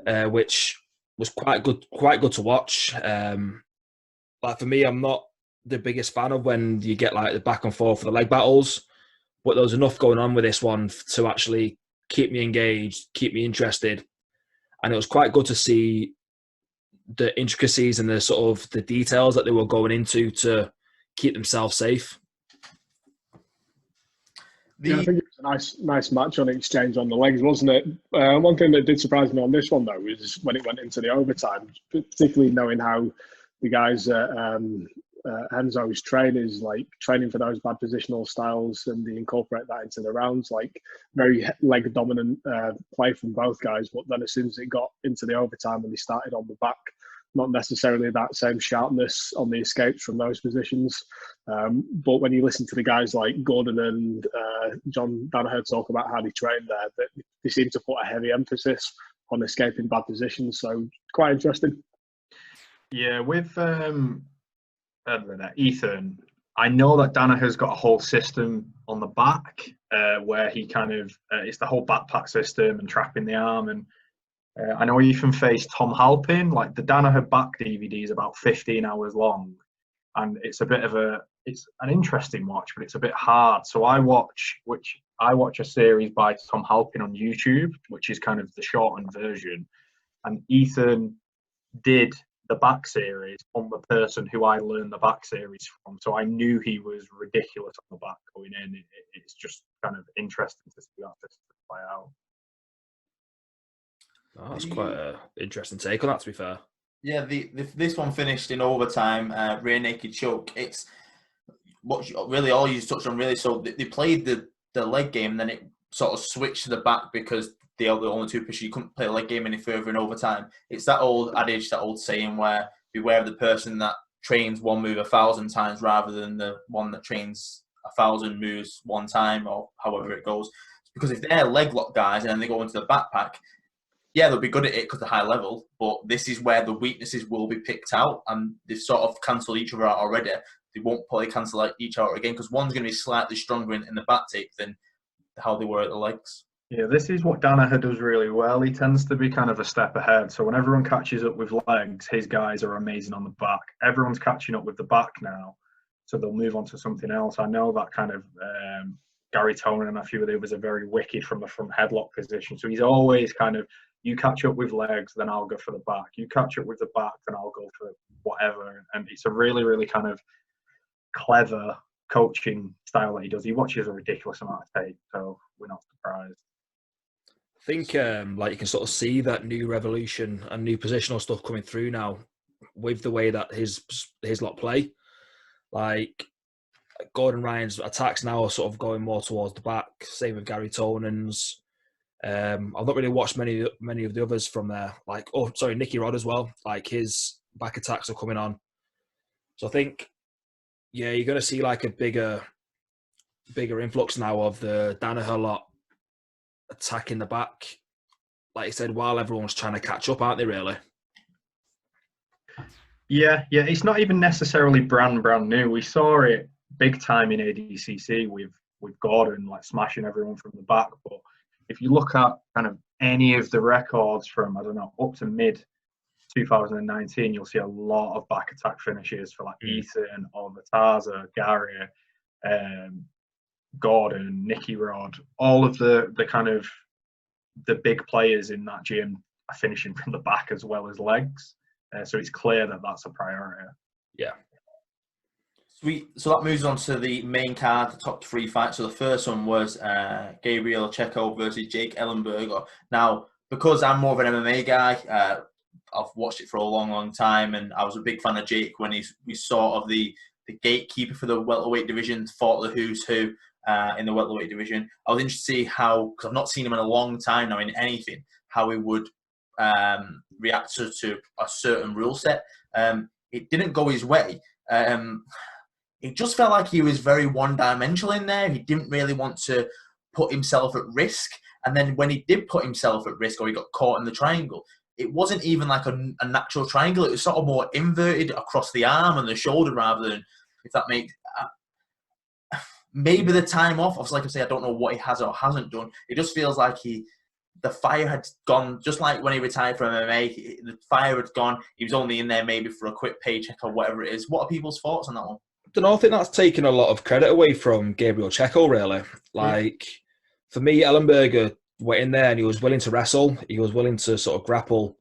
which was quite good to watch. Like, for me, I'm not the biggest fan of when you get like the back and forth for the leg battles, but there was enough going on with this one to actually keep me engaged, keep me interested, and it was quite good to see the intricacies and the sort of the details that they were going into to keep themselves safe. Yeah, I think it was a nice match on exchange on the legs, wasn't it? One thing that did surprise me on this one, though, is when it went into the overtime, particularly knowing how the guys at Enzo's train is like training for those bad positional styles, and they incorporate that into the rounds, like very leg dominant play from both guys. But then as soon as it got into the overtime and they started on the back, not necessarily that same sharpness on the escapes from those positions. But when you listen to the guys like Gordon and John Danaher talk about how they train there, that they seem to put a heavy emphasis on escaping bad positions. So quite interesting. Yeah, with Ethan, I know that Danaher's got a whole system on the back where he kind of, it's the whole backpack system and trapping the arm. And I know Ethan faced Tom Halpin. Like, the Danaher back DVD is about 15 hours long, and it's an interesting watch, but it's a bit hard. So I watch a series by Tom Halpin on YouTube, which is kind of the shortened version, and Ethan did the back series on the person who I learned the back series from. So I knew he was ridiculous on the back going in. It's just kind of interesting to see that play out. Oh, that's quite an interesting take on that, to be fair. Yeah, this one finished in overtime, rear naked choke. It's what really all you touched on, really. So they played the leg game, and then it sort of switched to the back because they are the only two pushers. You couldn't play a leg game any further in overtime. It's that old adage, that old saying where beware of the person that trains one move 1,000 times rather than the one that trains 1,000 moves one time, or however it goes. Because if they're leg lock guys and then they go into the backpack, yeah, they'll be good at it because they're high level, but this is where the weaknesses will be picked out, and they've sort of cancelled each other out already. They won't probably cancel each other again because one's going to be slightly stronger in the back take than how they were at the legs. Yeah, this is what Danaher does really well. He tends to be kind of a step ahead. So when everyone catches up with legs, his guys are amazing on the back. Everyone's catching up with the back now, so they'll move on to something else. I know that kind of Gary Tonin and a few of the others are very wicked from the front headlock position. So he's always kind of, you catch up with legs, then I'll go for the back. You catch up with the back, then I'll go for whatever. And it's a really, really kind of clever coaching style that he does. He watches a ridiculous amount of tape, so we're not surprised. I think like you can sort of see that new revolution and new positional stuff coming through now with the way that his lot play. Like, Gordon Ryan's attacks now are sort of going more towards the back. Same with Gary Tonin's. I've not really watched many of the others from there. Like, Nicky Rod as well. Like, his back attacks are coming on. So I think, yeah, you're going to see like a bigger influx now of the Danaher lot attacking the back. Like you said, while everyone's trying to catch up, aren't they, really? Yeah, yeah. It's not even necessarily brand new. We saw it big time in ADCC with Gordon like smashing everyone from the back. But if you look at kind of any of the records from I don't know up to mid 2019, you'll see a lot of back attack finishes for like Ethan, Oliver Tarza, Gary, Gordon, Nicky Rod, all of the kind of the big players in that gym are finishing from the back as well as legs. So it's clear that that's a priority. Yeah. Sweet. So that moves on to the main card, the top 3 fights. So the first one was Gabriel Checo versus Jake Ellenberger. Now, because I'm more of an MMA guy, I've watched it for a long time, and I was a big fan of Jake when he's sort of the gatekeeper for the welterweight division, fought the who's who in the welterweight division. I was interested to see how, because I've not seen him in a long time now in anything, how he would react to a certain rule set. It didn't go his way. It just felt like he was very one-dimensional in there. He didn't really want to put himself at risk. And then when he did put himself at risk, or he got caught in the triangle, it wasn't even like a natural triangle. It was sort of more inverted across the arm and the shoulder rather than, if that makes... maybe the time off, like I say, I don't know what he has or hasn't done. It just feels like the fire had gone, just like when he retired from MMA, the fire had gone. He was only in there maybe for a quick paycheck or whatever it is. What are people's thoughts on that one? I don't know. I think that's taken a lot of credit away from Gabriel Checo, really. Like, for me, Ellenberger went in there and he was willing to wrestle. He was willing to sort of grapple.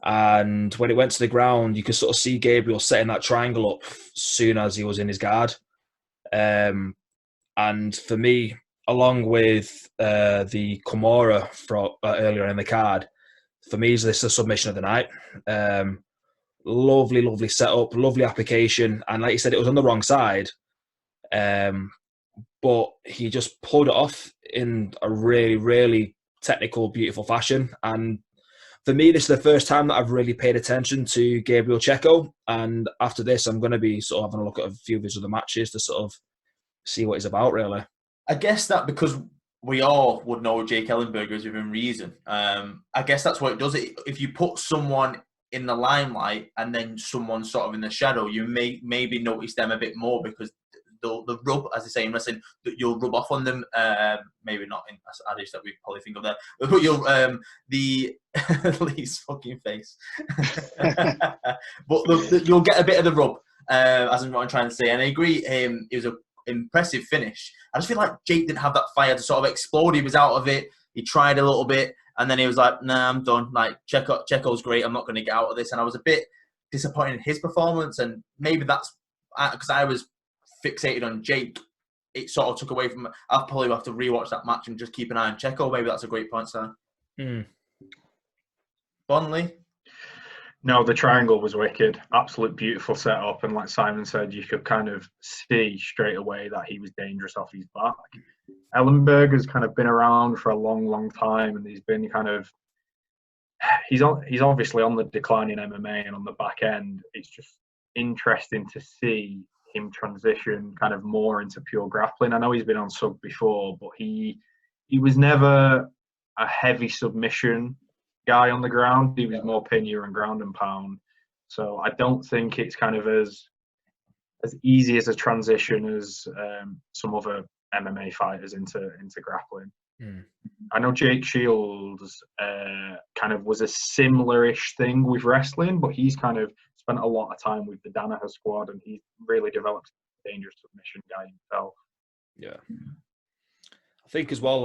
And when it went to the ground, you could sort of see Gabriel setting that triangle up as soon as he was in his guard. And for me, along with the Kimura earlier in the card, for me, this is a submission of the night. Lovely setup, lovely application. And like you said, it was on the wrong side. But he just pulled it off in a really technical, beautiful fashion. And for me, this is the first time that I've really paid attention to Gabriel Checo. And after this, I'm going to be sort of having a look at a few of his other matches to sort of see what he's about, really. I guess that because we all would know Jake Ellenberger is within reason. I guess that's what it does. If you put someone in the limelight and then someone sort of in the shadow, you may maybe notice them a bit more because the rub, as they say in wrestling, you'll rub off on them. Maybe not in adage that we probably think of there, but you'll Lee's fucking face. But you'll get a bit of the rub, as I'm what I'm trying to say. And I agree. It was an impressive finish. I just feel like Jake didn't have that fire to sort of explode. He was out of it. He tried a little bit, and then he was like, "Nah, I'm done. Like Checo's great. I'm not going to get out of this." And I was a bit disappointed in his performance, and maybe that's because I was fixated on Jake. It sort of took away from. I'll probably have to rewatch that match and just keep an eye on Checo. Maybe that's a great point, Sam. Bonley. No, the triangle was wicked. Absolute beautiful setup. And like Simon said, you could kind of see straight away that he was dangerous off his back. Ellenberger's kind of been around for a long time, and he's been kind of he's obviously on the decline in MMA and on the back end. It's just interesting to see him transition kind of more into pure grappling. I know he's been on SUG before, but he was never a heavy submission guy on the ground. He was more pinner and ground and pound. So I don't think it's kind of as easy as a transition as some other MMA fighters into grappling. I know Jake Shields kind of was a similar-ish thing with wrestling, but he's kind of spent a lot of time with the Danaher squad, and he's really developed a dangerous submission guy himself. Yeah. I think as well,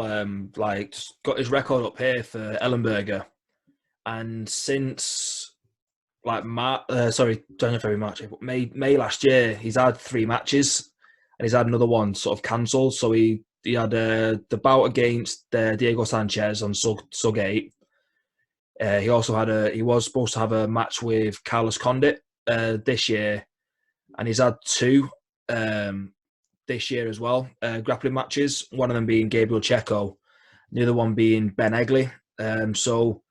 like, got his record up here for Ellenberger. And since like January, February, March, May last year, he's had 3 matches, and he's had another one sort of cancelled. So he had the bout against Diego Sanchez on SUG 8. He also he was supposed to have a match with Carlos Condit this year, and he's had 2 this year as well, grappling matches. One of them being Gabriel Checo, the other one being Ben Egley. So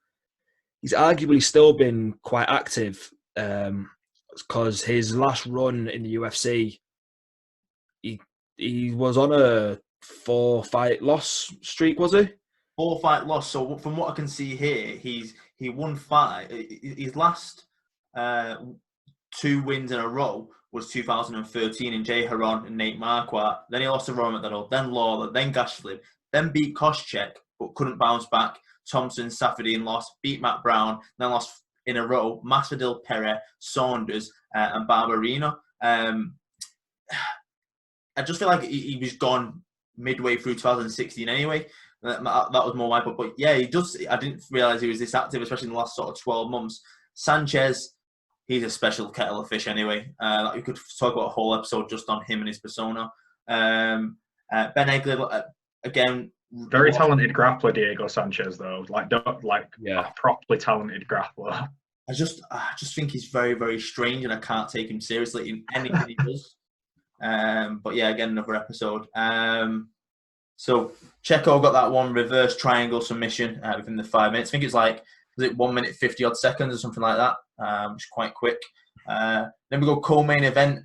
he's arguably still been quite active because his last run in the UFC, he was on a 4-fight loss streak, was he? 4-fight loss. So from what I can see here, he won 5. His last 2 wins in a row was 2013 in Jay Heron and Nate Marquardt. Then he lost to Roman McDonald, then Lawler, then Gashflip, then beat Koscheck, but couldn't bounce back. Thompson, Safadine lost, beat Matt Brown, then lost in a row, Masvidal, Perez, Saunders, and Barberino. I just feel like he was gone midway through 2016 anyway. That was more my point. But yeah, I didn't realise he was this active, especially in the last sort of 12 months. Sanchez, he's a special kettle of fish anyway. We could talk about a whole episode just on him and his persona. Ben Egler, again, very talented grappler, Diego Sanchez, though. A properly talented grappler. I just think he's very, very strange, and I can't take him seriously in anything he does. But yeah, again, another episode. So Checo got that one reverse triangle submission within the 5 minutes. I think it's was it 1 minute 50 odd seconds or something like that, which is quite quick. Then we go co-main event,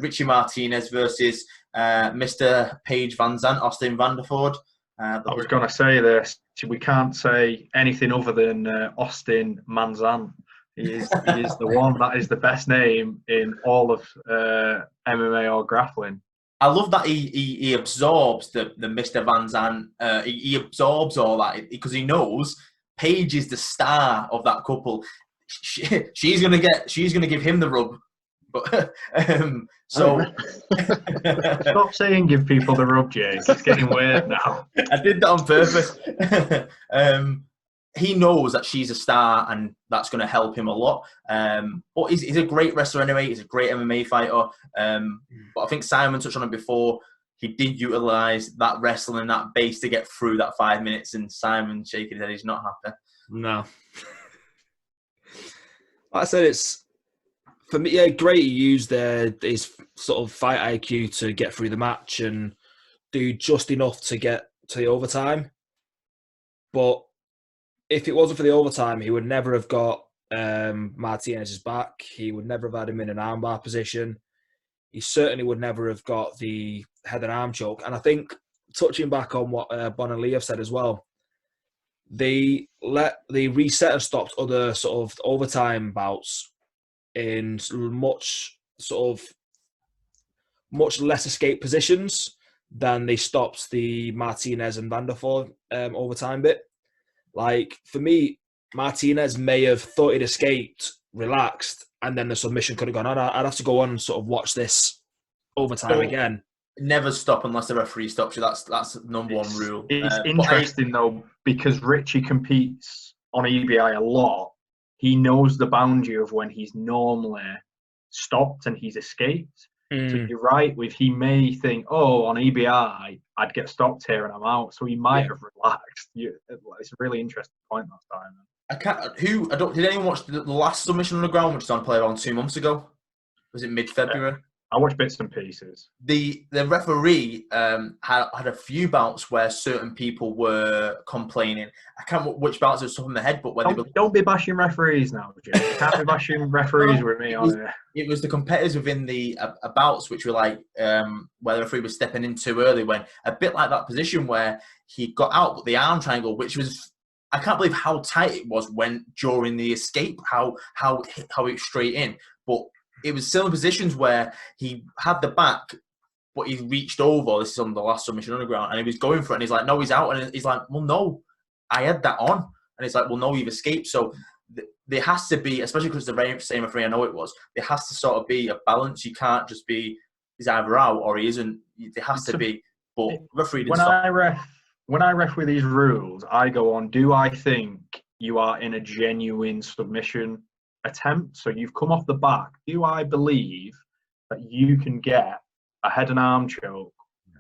Richie Martinez versus Mr. Paige Van Zandt, Austin Vanderford. I was going to say this. We can't say anything other than Austin Manzant. He is the one. That is the best name in all of MMA or grappling. I love that he absorbs the Mr. Van Zandt. He absorbs all that because he knows Paige is the star of that couple. She's gonna give him the rub. But stop saying give people the rub, Jake. It's getting weird now. I did that on purpose. He knows that she's a star, and that's going to help him a lot. But he's a great wrestler anyway. He's a great MMA fighter. But I think Simon touched on it before. He did utilise that wrestling, that base to get through that 5 minutes, and Simon shaking his head. He's not happy. No. Like I said, it's for me. Yeah, great. He used his sort of fight IQ to get through the match and do just enough to get to the overtime. But if it wasn't for the overtime, he would never have got Martinez's back. He would never have had him in an armbar position. He certainly would never have got the head and arm choke. And I think, touching back on what Bon and Lee have said as well, they reset and stopped other sort of overtime bouts in much less escape positions than they stopped the Martinez and Vanderford overtime bit. Like, for me, Martinez may have thought he'd escaped, relaxed, and then the submission could have gone on. I'd have to go on and sort of watch this overtime again. Never stop unless the referee stops you. That's the number one rule. It's interesting, though, because Richie competes on EBI a lot. He knows the boundary of when he's normally stopped and he's escaped. So you're right, he may think, on EBI, I'd get stopped here and I'm out. So he might have relaxed. It's a really interesting point that time. Did anyone watch the last submission on the ground, which was on play around 2 months ago? Was it mid-February? I watched bits and pieces. The referee had a few bouts where certain people were complaining. I can't remember which bouts was top of my head, but don't be bashing referees now, Jim. You can't be bashing referees with me on it. It was the competitors within the bouts which were like where the referee was stepping in too early, when a bit like that position where he got out, but the arm triangle, which was, I can't believe how tight it was when during the escape, how it was straight in, but it was still in positions where he had the back, but he reached over. This is on the last submission on the ground, and he was going for it, and he's like, no, he's out. And he's like, well, no, I had that on. And he's like, well, no, you've escaped. So there has to be, especially because it's the same referee I know it was, there has to sort of be a balance. You can't just be, he's either out or he isn't. There has to be. But referee didn't stop. When I ref with these rules, I go on, do I think you are in a genuine submission attempt? So you've come off the back. Do I believe that you can get a head and arm choke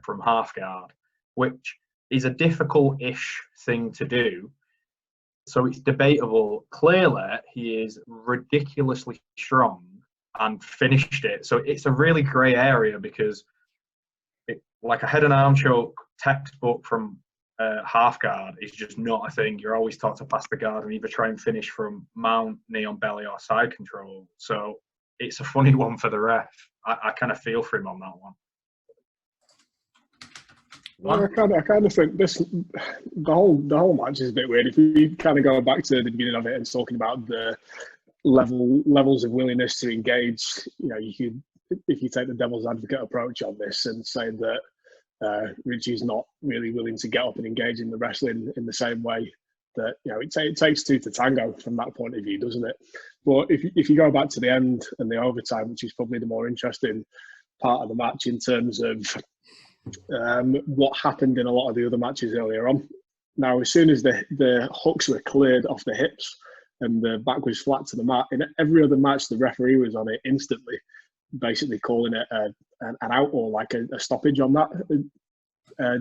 from half guard, which is a difficult-ish thing to do? So it's debatable. Clearly, he is ridiculously strong and finished it. So it's a really grey area, because like a head and arm choke textbook from half guard is just not a thing. You're always taught to pass the guard and either try and finish from mount, knee on belly, or side control. So it's a funny one for the ref. I kind of feel for him on that one. Well, I kind of think the whole match is a bit weird. If we kind of go back to the beginning of it and talking about the levels of willingness to engage. You could, if you take the devil's advocate approach on this and say that Richie's not really willing to get up and engage in the wrestling in the same way, that it takes two to tango from that point of view, doesn't it? But if you go back to the end and the overtime, which is probably the more interesting part of the match in terms of what happened in a lot of the other matches earlier on. Now, as soon as the hooks were cleared off the hips and the back was flat to the mat, in every other match the referee was on it instantly, basically calling it an out or like a stoppage on that.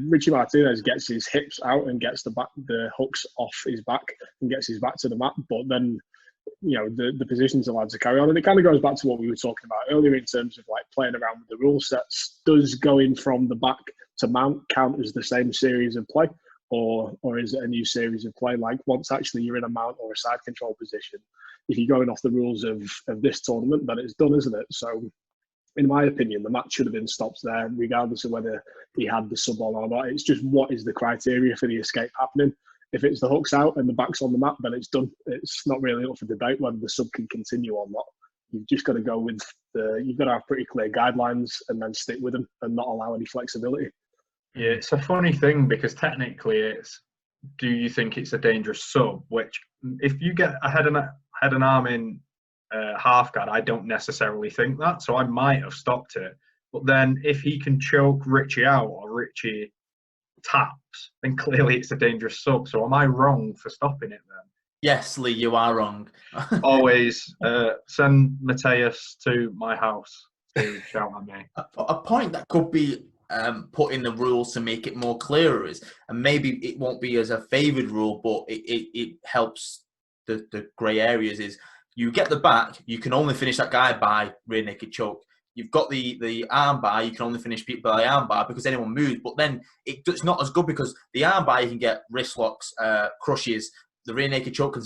Richie Martinez gets his hips out and gets the hooks off his back and gets his back to the mat, but then the position's allowed to carry on. And it kind of goes back to what we were talking about earlier in terms of like playing around with the rule sets. Does going from the back to mount count as the same series of play, or is it a new series of play? Like once actually you're in a mount or a side control position, if you're going off the rules of this tournament, then it's done, isn't it? So in my opinion, the match should have been stopped there, regardless of whether he had the sub on or not. It's just, what is the criteria for the escape happening? If it's the hook's out and the back's on the mat, then it's done. It's not really up for debate whether the sub can continue or not. You've just got to go with you've got to have pretty clear guidelines and then stick with them and not allow any flexibility. Yeah, it's a funny thing because technically it's, do you think it's a dangerous sub? Which, if you get a head and arm in half guard, I don't necessarily think that. So I might have stopped it. But then if he can choke Richie out or Richie taps, then clearly it's a dangerous sub. So am I wrong for stopping it then? Yes, Lee, you are wrong. Always send Mateus to my house to shout at me. A point that could be put in the rules to make it more clearer is, and maybe it won't be as a favoured rule, but it helps the grey areas, is you get the back, you can only finish that guy by rear naked choke. You've got the arm bar, you can only finish people by arm bar because anyone moves, but then it's not as good because the arm bar, you can get wrist locks, crushes. The rear naked choke can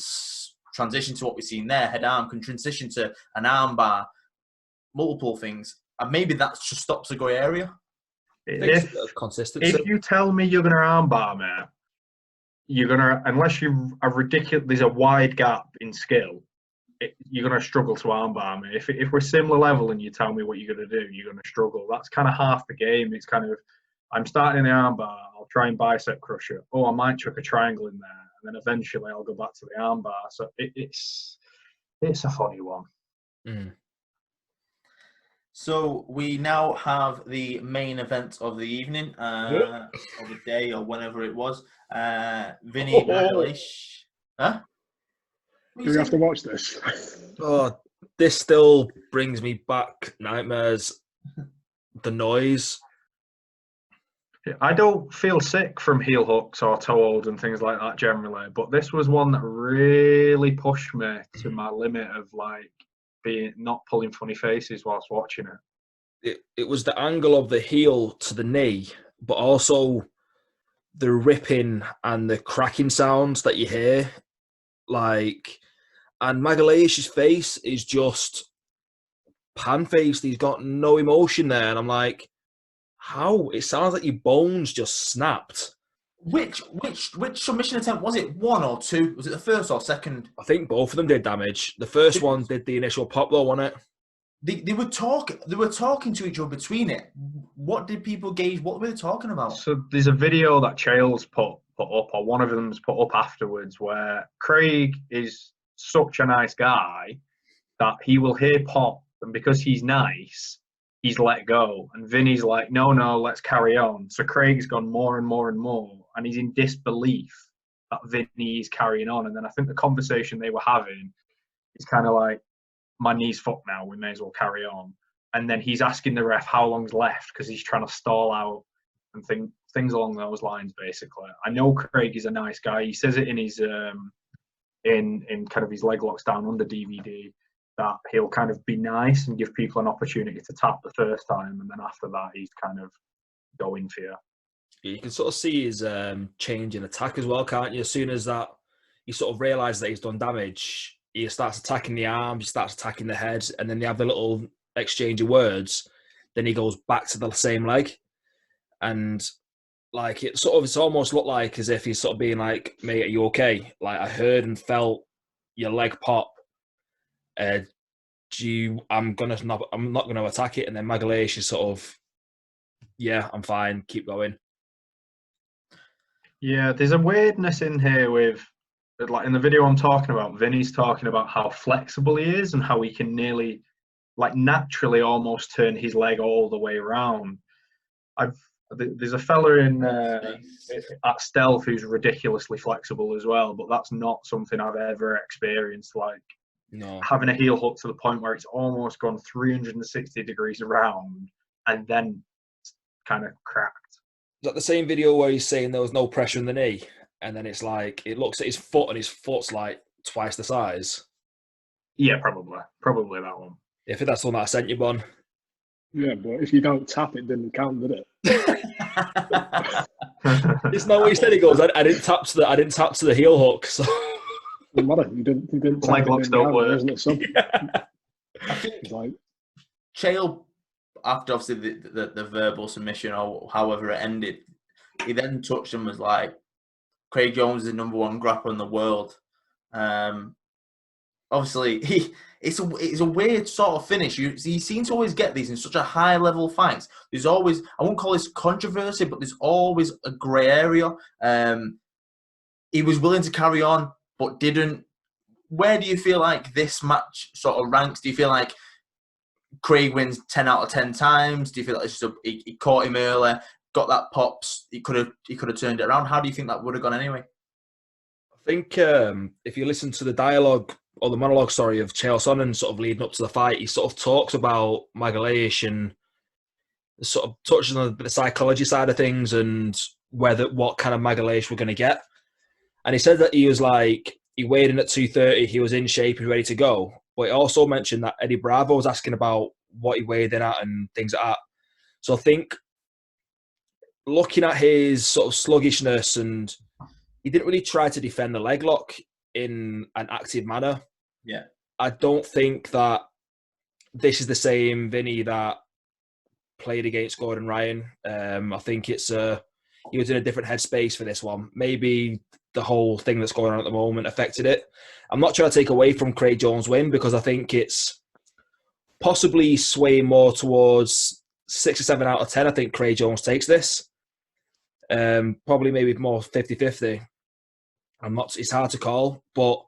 transition to what we've seen there. Head arm can transition to an arm bar, multiple things. And maybe that just stops the grey area. Consistency. If you tell me you're going to arm bar, mate, you're going to, unless you are ridiculous, there's a wide gap in skill, you're going to struggle to armbar me. If we're similar level and you tell me what you're going to do, you're going to struggle. That's kind of half the game. It's kind of, I'm starting in the armbar, I'll try and bicep crush it. Oh, I might chuck a triangle in there, and then eventually I'll go back to the armbar. So it's a funny one. Mm. So we now have the main event of the evening, or the day, or whenever it was. Vinny Magalhaes. Huh? Do we have to watch this? Oh, this still brings me back nightmares. The noise. I don't feel sick from heel hooks or toe holds and things like that generally, but this was one that really pushed me to my limit of like not pulling funny faces whilst watching it. It was the angle of the heel to the knee, but also the ripping and the cracking sounds that you hear. Like, and Magalhaes' face is just pan-faced. He's got no emotion there. And I'm like, how? It sounds like your bones just snapped. Which submission attempt was it? One or two? Was it the first or second? I think both of them did damage. The first one did the initial pop though, wasn't it? They were talking to each other between it. What did people gauge? What were they talking about? So there's a video that Chael's put up, or one of them's put up afterwards, where Craig is such a nice guy that he will hear pop, and because he's nice, he's let go. And Vinny's like, no, let's carry on. So Craig's gone more and more and more, and he's in disbelief that Vinny is carrying on. And then I think the conversation they were having is kind of like, my knee's fucked now, we may as well carry on. And then he's asking the ref how long's left because he's trying to stall out and things along those lines, basically. I know Craig is a nice guy. He says it in his in kind of his leg locks down under DVD that he'll kind of be nice and give people an opportunity to tap the first time, and then after that he's kind of going for you. You can sort of see his change in attack as well, can't you? As soon as that he sort of realises that he's done damage, he starts attacking the arms, he starts attacking the head, and then they have the little exchange of words. Then he goes back to the same leg. And like it's almost looked like as if he's sort of being like, mate, are you okay? Like I heard and felt your leg pop. I'm not gonna attack it, and then Magalhães is sort of, yeah, I'm fine, keep going. Yeah, there's a weirdness in here with, like in the video I'm talking about, Vinny's talking about how flexible he is and how he can nearly, like naturally almost turn his leg all the way around. There's a fella in at Stealth who's ridiculously flexible as well, but that's not something I've ever experienced. Like having a heel hook to the point where it's almost gone 360 degrees around and then kind of cracked. Is that the same video where he's saying there was no pressure in the knee, and then it's like it looks at his foot and his foot's like twice the size? Yeah, probably that one. I think that's the one that I sent you, Bon. Yeah, but if you don't tap, it didn't count, did it? It's not what he said. He goes, I didn't tap to the heel hook, so doesn't matter. You didn't leg locks don't work. Isn't it? So, I think it's like Chael, after obviously the verbal submission or however it ended, he then touched and was like, Craig Jones is the #1 grappler in the world. Obviously, it's a weird sort of finish. You seem to always get these in such a high level fights. There's always, I won't call this controversy, but there's always a grey area. He was willing to carry on, but didn't. Where do you feel like this match sort of ranks? Do you feel like Craig wins 10 out of 10 times? Do you feel like it's just he caught him early, got that pops? He could have turned it around. How do you think that would have gone anyway? I think if you listen to the dialogue or the monologue, sorry, of Chael Sonnen sort of leading up to the fight, he sort of talks about Magalhães and sort of touches on the psychology side of things and what kind of Magalhães we're going to get. And he said that he was like, he weighed in at 230, he was in shape and ready to go. But he also mentioned that Eddie Bravo was asking about what he weighed in at and things like that. So I think looking at his sort of sluggishness, and he didn't really try to defend the leg lock in an active manner. Yeah. I don't think that this is the same Vinny that played against Gordon Ryan. I think he was in a different headspace for this one. Maybe the whole thing that's going on at the moment affected it. I'm not trying to take away from Craig Jones' win because I think it's possibly swaying more towards 6 or 7 out of 10. I think Craig Jones takes this. Probably maybe more 50-50. It's hard to call, but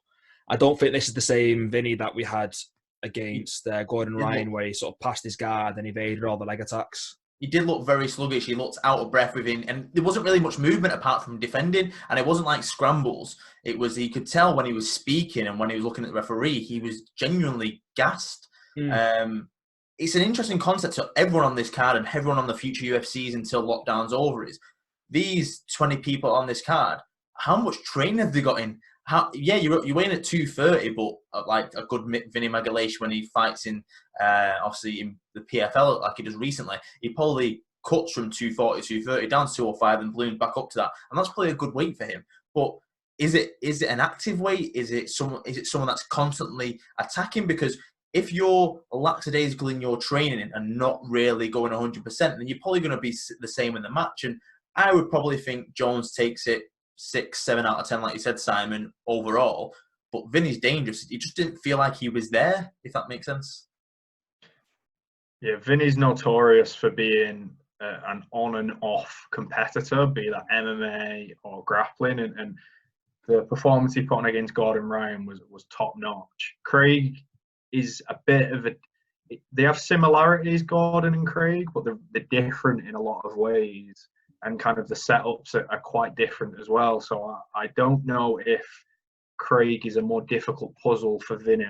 I don't think this is the same Vinny that we had against Gordon Ryan, where he sort of passed his guard and evaded all the leg attacks. He did look very sluggish. He looked out of breath within, and there wasn't really much movement apart from defending, and it wasn't like scrambles. It was, he could tell when he was speaking and when he was looking at the referee, he was genuinely gassed. It's an interesting concept to everyone on this card and everyone on the future UFCs until lockdown's over is these 20 people on this card, how much training have they got in? You're weighing at 230, but like a good Vinny Magalhães when he fights in, obviously in the PFL like he does recently, he probably cuts from 240, 230 down to 205 and balloons back up to that, and that's probably a good weight for him. But is it an active weight? Is it someone that's constantly attacking? Because if you're lackadaisical in your training and not really going 100%, then you're probably going to be the same in the match. And I would probably think Jones takes it 6, 7 out of 10, like you said, Simon, overall. But Vinny's dangerous. He just didn't feel like he was there, if that makes sense. Yeah, Vinny's notorious for being an on and off competitor, be that MMA or grappling, and the performance he put on against Gordon Ryan was top notch. Craig is a bit of a. They have similarities, Gordon and Craig, but they're different in a lot of ways. And kind of the setups are quite different as well. So I don't know if Craig is a more difficult puzzle for Vinny,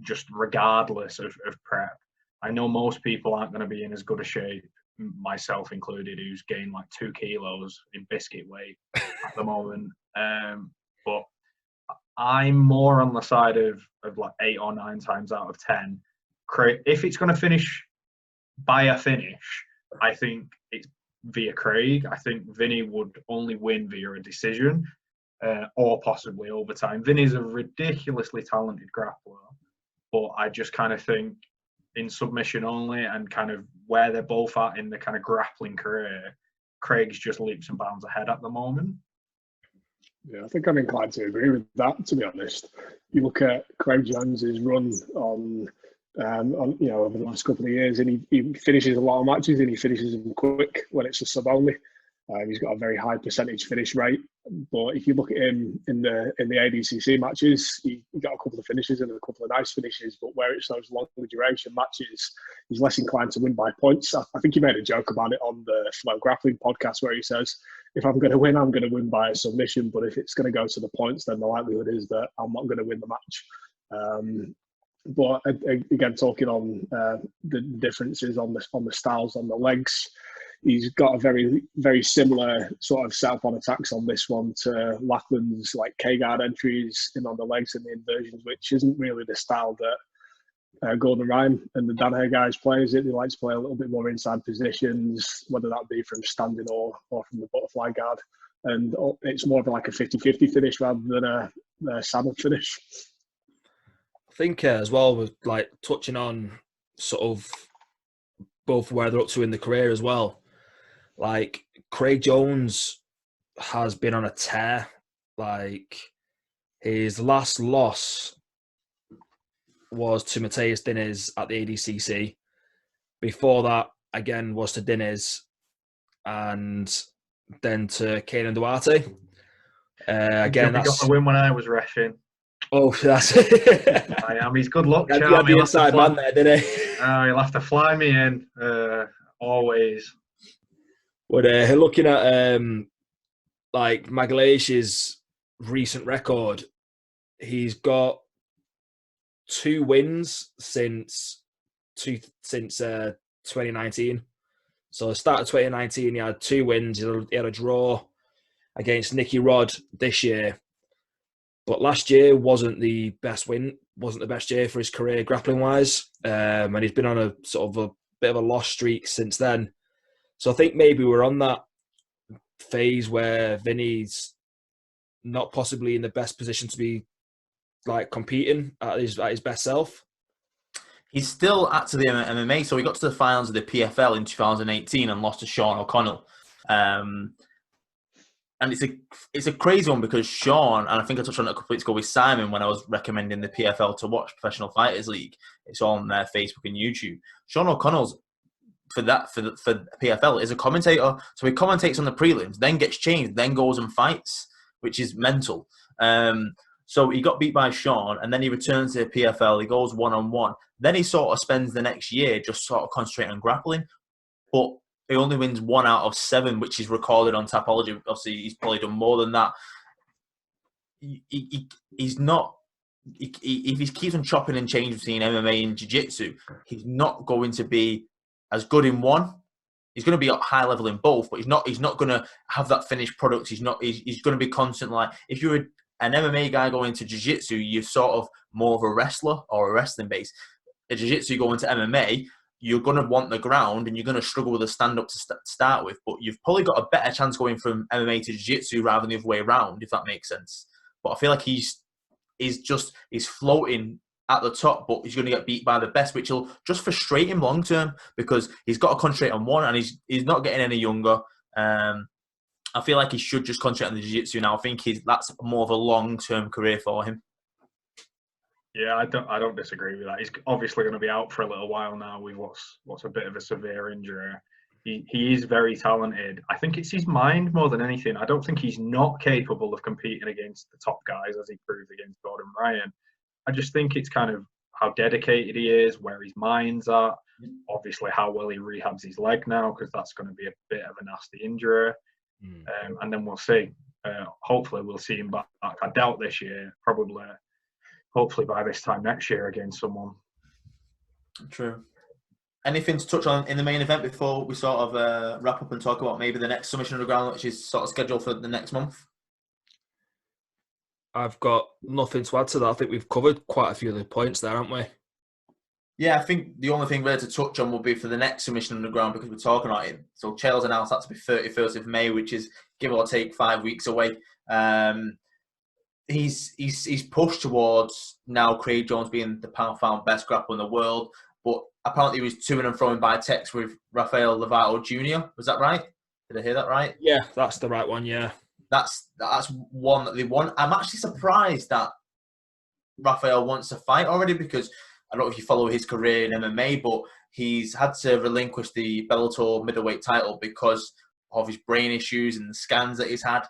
just regardless of prep. I know most people aren't going to be in as good a shape, myself included, who's gained like 2 kilos in biscuit weight at the moment. But I'm more on the side of like 8 or 9 times out of 10. Craig, if it's going to finish by a finish, I think it's via Craig. I think Vinny would only win via a decision or possibly overtime. Vinny's a ridiculously talented grappler, but I just kind of think in submission only and kind of where they're both at in the kind of grappling career, Craig's just leaps and bounds ahead at the moment. Yeah, I think I'm inclined to agree with that, to be honest. You look at Craig Jones's run on over the last couple of years, and he finishes a lot of matches and he finishes them quick when it's a sub only. He's got a very high percentage finish rate, but if you look at him in the ADCC matches, he got a couple of finishes and a couple of nice finishes. But where it's those long duration matches, he's less inclined to win by points. I think he made a joke about it on the Flow Grappling podcast where he says, "If I'm going to win, I'm going to win by a submission. But if it's going to go to the points, then the likelihood is that I'm not going to win the match." But again, talking on the differences on the styles on the legs, he's got a very, very similar sort of setup on attacks on this one to Lachlan's like K-guard entries in on the legs and the inversions, which isn't really the style that Gordon Ryan and the Danaher guys play. Is it? They like to play a little bit more inside positions, whether that be from standing or from the butterfly guard. And it's more of like a 50-50 finish rather than a saddle finish. I think as well, with like touching on sort of both where they're up to in the career as well. Like Craig Jones has been on a tear. Like his last loss was to Mateus Diniz at the ADCC. Before that, again, was to Diniz and then to Keenan Duarte. Again, that's... got the win when I was reffing. Oh, that's it. I am. He's good luck charm. He had the inside man there, didn't he? He'll have to fly me in, always. But looking at like Magalhaes's recent record, he's got 2 wins since 2019. So the start of 2019, he had 2 wins. He had a draw against Nicky Rod this year. But last year wasn't the best year for his career grappling wise. And he's been on a sort of a bit of a loss streak since then. So I think maybe we're on that phase where Vinny's not possibly in the best position to be like competing at his best self. He's still actively in MMA, so he got to the finals of the PFL in 2018 and lost to Sean O'Connell. And it's a crazy one because Sean, and I think I touched on it a couple of weeks ago with Simon when I was recommending the PFL to watch, Professional Fighters League. It's on their Facebook and YouTube. Sean O'Connell's for PFL is a commentator, so he commentates on the prelims, then gets changed, then goes and fights, which is mental. So he got beat by Sean, and then he returns to the PFL. He goes 1-on-1. Then he sort of spends the next year just sort of concentrating on grappling, but he only wins 1 out of 7, which is recorded on Tapology. Obviously, he's probably done more than that. He's not. If he keeps on chopping and changing between MMA and Jiu-Jitsu, he's not going to be as good in one. He's going to be at high level in both, but he's not going to have that finished product. He's going to be constant. Like if you're an MMA guy going into Jiu-Jitsu, you're sort of more of a wrestler or a wrestling base. A Jiu-Jitsu going into MMA, you're going to want the ground and you're going to struggle with a stand-up to start with, but you've probably got a better chance going from MMA to Jiu-Jitsu rather than the other way around, if that makes sense. But I feel like he's floating at the top, but he's going to get beat by the best, which will just frustrate him long term because he's got to concentrate on one and he's not getting any younger. I feel like he should just concentrate on the Jiu-Jitsu now. I think that's more of a long-term career for him. Yeah, I don't disagree with that. He's obviously going to be out for a little while now with what's a bit of a severe injury. He is very talented. I think it's his mind more than anything. I don't think he's not capable of competing against the top guys as he proved against Gordon Ryan. I just think it's kind of how dedicated he is, where his mind's at, obviously how well he rehabs his leg now, because that's going to be a bit of a nasty injury. And then we'll see. Hopefully we'll see him back. I doubt this year, probably. Hopefully by this time next year against someone. True. Anything to touch on in the main event before we sort of wrap up and talk about maybe the next Submission Underground, which is sort of scheduled for the next month? I've got nothing to add to that. I think we've covered quite a few of the points there, haven't we? Yeah, I think the only thing really to touch on will be for the next Submission Underground because we're talking about it. So Chael's announced that to be 31st of May, which is give or take 5 weeks away. He's pushed towards now Craig Jones being the pound-for-pound best grappler in the world, but apparently he was to and fro by text with Rafael Lovato Jr. Was that right? Did I hear that right? Yeah, that's the right one, yeah. that's one that they want. I'm actually surprised that Rafael wants to fight already, because I don't know if you follow his career in MMA, but he's had to relinquish the Bellator middleweight title because of his brain issues and the scans that he's had.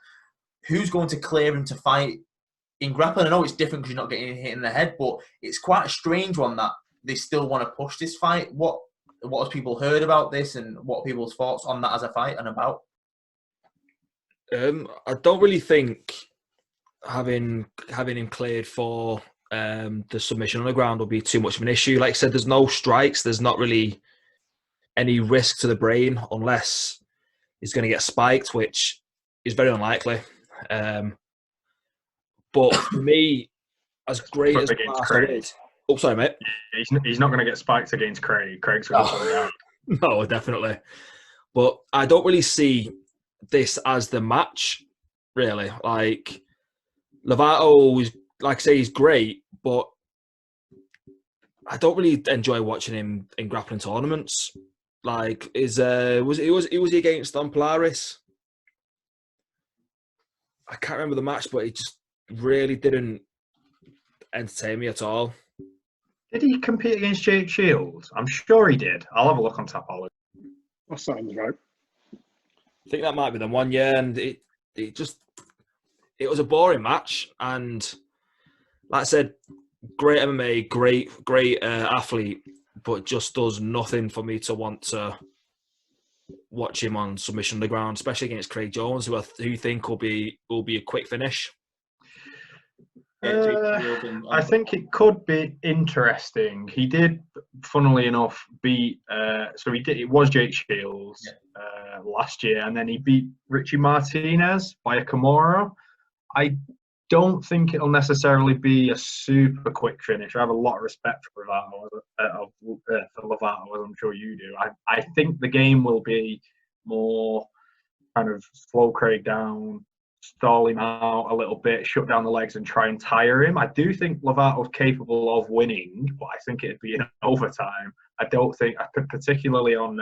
Who's going to clear him to fight in grappling? I know it's different because you're not getting hit in the head, but it's quite a strange one that they still want to push this fight. What has people heard about this, and what are people's thoughts on that as a fight and about? I don't really think having him cleared for the submission on the ground will be too much of an issue. Like I said, there's no strikes. There's not really any risk to the brain unless he's going to get spiked, which is very unlikely. But for me, as great as Martin is... Oh, sorry, mate. He's not going to get spiked against Craig. Craig's going to pull it out. No, definitely. But I don't really see this as the match, really. Like, Lovato is, like I say, he's great, but I don't really enjoy watching him in grappling tournaments. Like, was he against Don Polaris? I can't remember the match, but it just really didn't entertain me at all. Did he compete against Jake Shields? I'm sure he did. I'll have a look on Tapology. That sounds right. I think that might be the one, yeah. And it was a boring match. And like I said, great MMA, great athlete, but just does nothing for me to want to watch him on submission on the ground, especially against Craig Jones, who I think will be a quick finish. I think it could be interesting. He did, funnily enough, beat. It was Jake Shields last year, and then he beat Richie Martinez by a Kimura. I don't think it'll necessarily be a super quick finish. I have a lot of respect for Lovato, as I'm sure you do. I think the game will be more kind of slow Craig down, stall him out a little bit, shut down the legs and try and tire him. I do think Lovato's capable of winning, but I think it'd be in overtime. I don't think, particularly on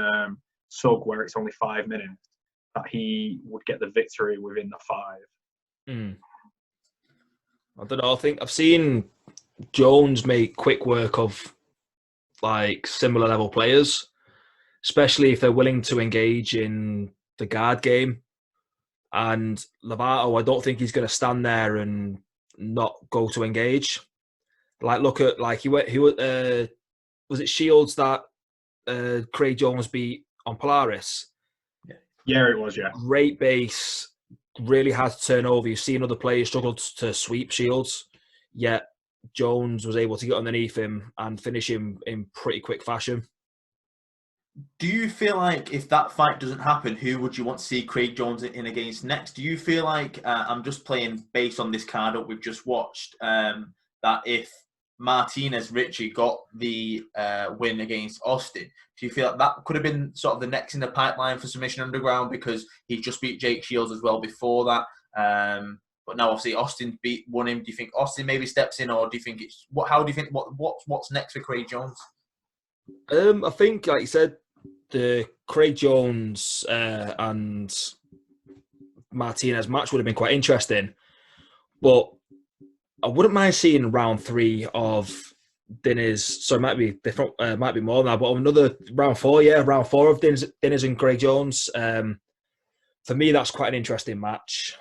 SUG where it's only 5 minutes, that he would get the victory within the 5. I don't know. I think I've seen Jones make quick work of like similar level players, especially if they're willing to engage in the guard game. And Lovato, I don't think he's going to stand there and not go to engage. Like, look at was it Shields that Craig Jones beat on Polaris? Yeah, it was. Yeah, great base, really hard to turn over. You've seen other players struggle to sweep Shields, yet Jones was able to get underneath him and finish him in pretty quick fashion. Do you feel like if that fight doesn't happen, who would you want to see Craig Jones in against next? Do you feel like, I'm just playing based on this card up we've just watched, that if Martinez Richie got the win against Austin, do you feel like that could have been sort of the next in the pipeline for Submission Underground, because he just beat Jake Shields as well before that? But now obviously Austin won him. Do you think Austin maybe steps in, or do you think it's how do you think what's next for Craig Jones? I think, like you said, the Craig Jones and Martinez match would have been quite interesting, but I wouldn't mind seeing round 3 of Diners. So it might be different, might be more than that, but another round 4, round 4 of Diners and Craig Jones. For me, that's quite an interesting match.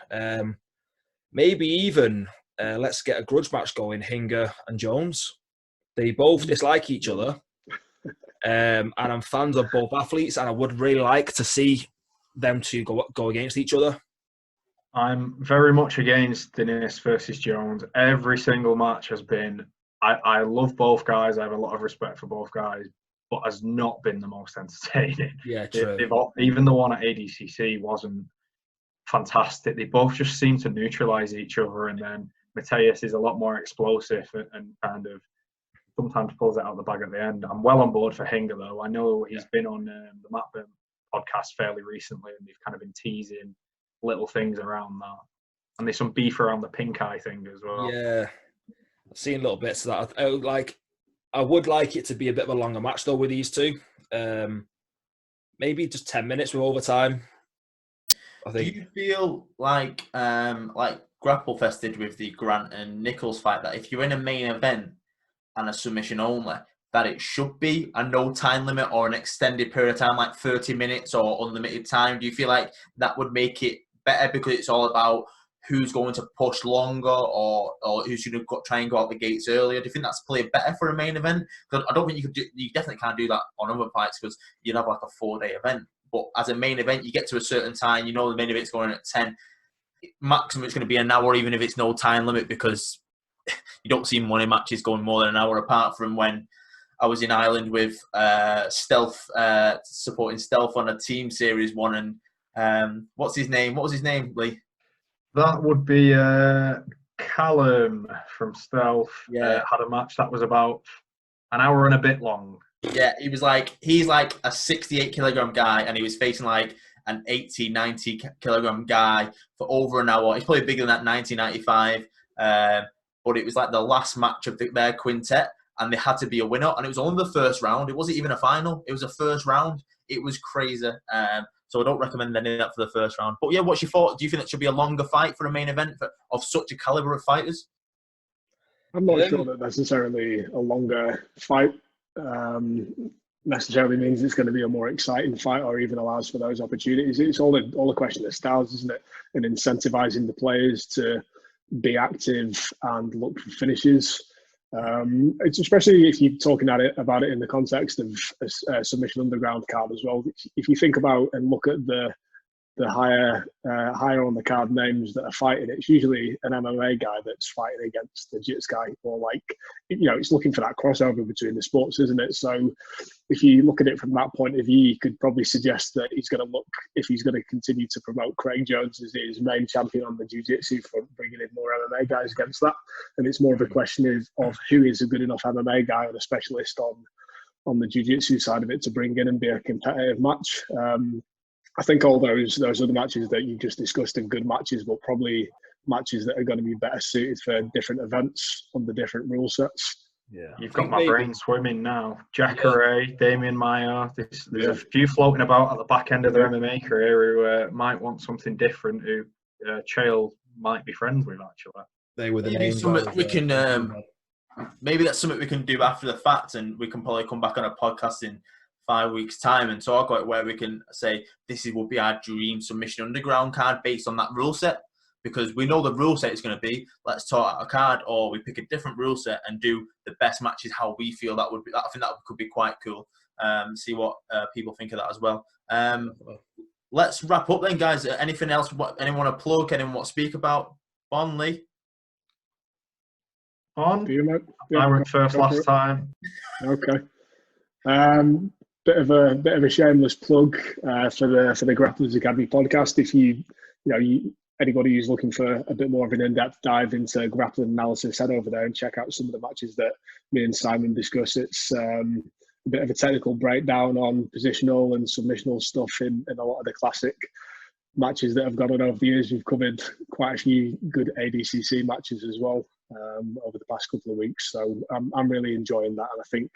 Maybe even let's get a grudge match going, Hinger and Jones. They both dislike each other. And I'm fans of both athletes, and I would really like to see them two go against each other. I'm very much against Dennis versus Jones. Every single match has been. I love both guys. I have a lot of respect for both guys, but has not been the most entertaining. Yeah, true. Even the one at ADCC wasn't fantastic. They both just seem to neutralize each other, and then Mateus is a lot more explosive and kind of sometimes pulls it out of the bag at the end. I'm well on board for Hinger, though. I know he's been on the Matt podcast fairly recently, and they've kind of been teasing little things around that. And there's some beef around the pink eye thing as well. Yeah, I've seen little bits of that. I would like it to be a bit of a longer match, though, with these two. Maybe just 10 minutes with overtime. I Do think. you feel like Grapple Fest did with the Grant and Nichols fight, that if you're in a main event and a submission only, that it should be a no time limit or an extended period of time, like 30 minutes or unlimited time? Do you feel like that would make it better because it's all about who's going to push longer or who's going to try and go out the gates earlier? Do you think that's probably better for a main event? Because I don't think you definitely can't do that on other fights because you'd have like a 4-day event. But as a main event, you get to a certain time, you know the main event's going at 10. Maximum it's going to be an hour, even if it's no time limit, because you don't see money matches going more than an hour, apart from when I was in Ireland with Stealth, supporting Stealth on a team series one. And what's his name? What was his name, Lee? That would be Callum from Stealth. Yeah. Had a match that was about an hour and a bit long. Yeah, he's like a 68 kilogram guy, and he was facing like an 80, 90 kilogram guy for over an hour. He's probably bigger than that, 95. But it was like the last match of their quintet, and there had to be a winner, and it was only the first round. It wasn't even a final. It was a first round. It was crazy. So I don't recommend any of that for the first round. But yeah, what's your thought? Do you think that should be a longer fight for a main event of such a caliber of fighters? I'm not sure that necessarily a longer fight necessarily means it's going to be a more exciting fight or even allows for those opportunities. It's all a question of styles, isn't it? And incentivizing the players to be active and look for finishes. It's especially if you're talking about it in the context of a Submission Underground card as well. If you think about and look at the higher on the card names that are fighting, it's usually an MMA guy that's fighting against the Jits guy, or like, it's looking for that crossover between the sports, isn't it? So if you look at it from that point of view, you could probably suggest that he's going to look, if he's going to continue to promote Craig Jones as his main champion on the Jiu-Jitsu front, bringing in more MMA guys against that. And it's more of a question of who is a good enough MMA guy and a specialist on the Jiu-Jitsu side of it to bring in and be a competitive match. I think all those other matches that you just discussed are good matches, but probably matches that are going to be better suited for different events under different rule sets. Yeah, you've got my brain swimming now. Jacare, Damien Meyer. There's a few floating about at the back end of their MMA career who might want something different. Who Chael might be friends with, actually. They were the maybe names. we can. Maybe that's something we can do after the fact, and we can probably come back on a podcast in 5 weeks' time and talk about where we can say this will be our dream Submission Underground card based on that rule set, because we know the rule set is going to be, let's talk out a card, or we pick a different rule set and do the best matches how we feel that would be. I think that could be quite cool. See what people think of that as well. Let's wrap up then, guys. Anything else? Anyone want to plug? Anyone want to speak about? On, Lee? On? Yeah, I went first last time. Okay. Bit of a shameless plug for the Grapplers Academy podcast. If anybody who's looking for a bit more of an in-depth dive into grappling analysis, head over there and check out some of the matches that me and Simon discuss. It's a bit of a technical breakdown on positional and submissional stuff in a lot of the classic matches that have gone on over the years. We've covered quite a few good ADCC matches as well over the past couple of weeks. So I'm really enjoying that, and I think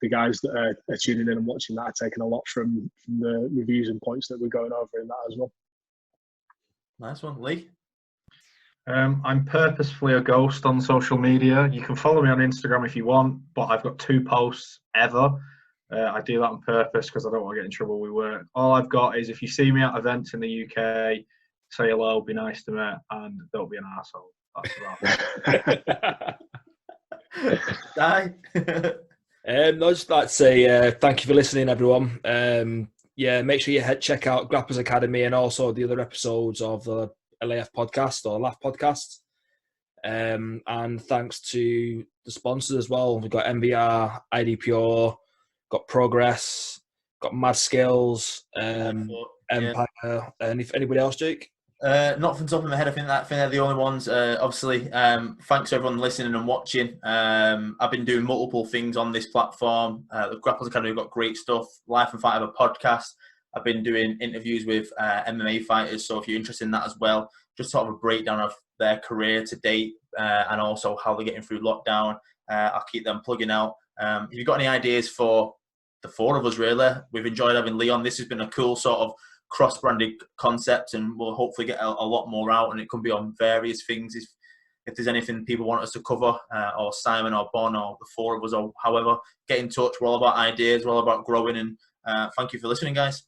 the guys that are tuning in and watching that are taking a lot from the reviews and points that we're going over in that as well. Nice one. Lee? I'm purposefully a ghost on social media. You can follow me on Instagram if you want, but I've got 2 posts ever. I do that on purpose because I don't want to get in trouble with work. All I've got is if you see me at events in the UK, say hello, be nice to me, and don't be an arsehole. That's about it. Die. I'd just like to say thank you for listening, everyone. Make sure you check out Grapplers Academy and also the other episodes of the LAF podcast or LAF podcast. And thanks to the sponsors as well. We've got MBR, IDPO, got Progress, got Mad Skills, Empire. Anybody else, Jake? Not from the top of my head. I think they're the only ones. Obviously, thanks to everyone listening and watching. I've been doing multiple things on this platform. The Grapplers Academy have got great stuff. Life and Fight have a podcast. I've been doing interviews with MMA fighters. So if you're interested in that as well, just sort of a breakdown of their career to date and also how they're getting through lockdown. I'll keep them plugging out. If you've got any ideas for the 4 of us, really, we've enjoyed having Lee on. This has been a cool sort of cross-branded concept, and we'll hopefully get a lot more out, and it could be on various things. If there's anything people want us to cover, or Simon or Bon or the four of us, or however, get in touch. We're all about ideas, we're all about growing, and thank you for listening, guys.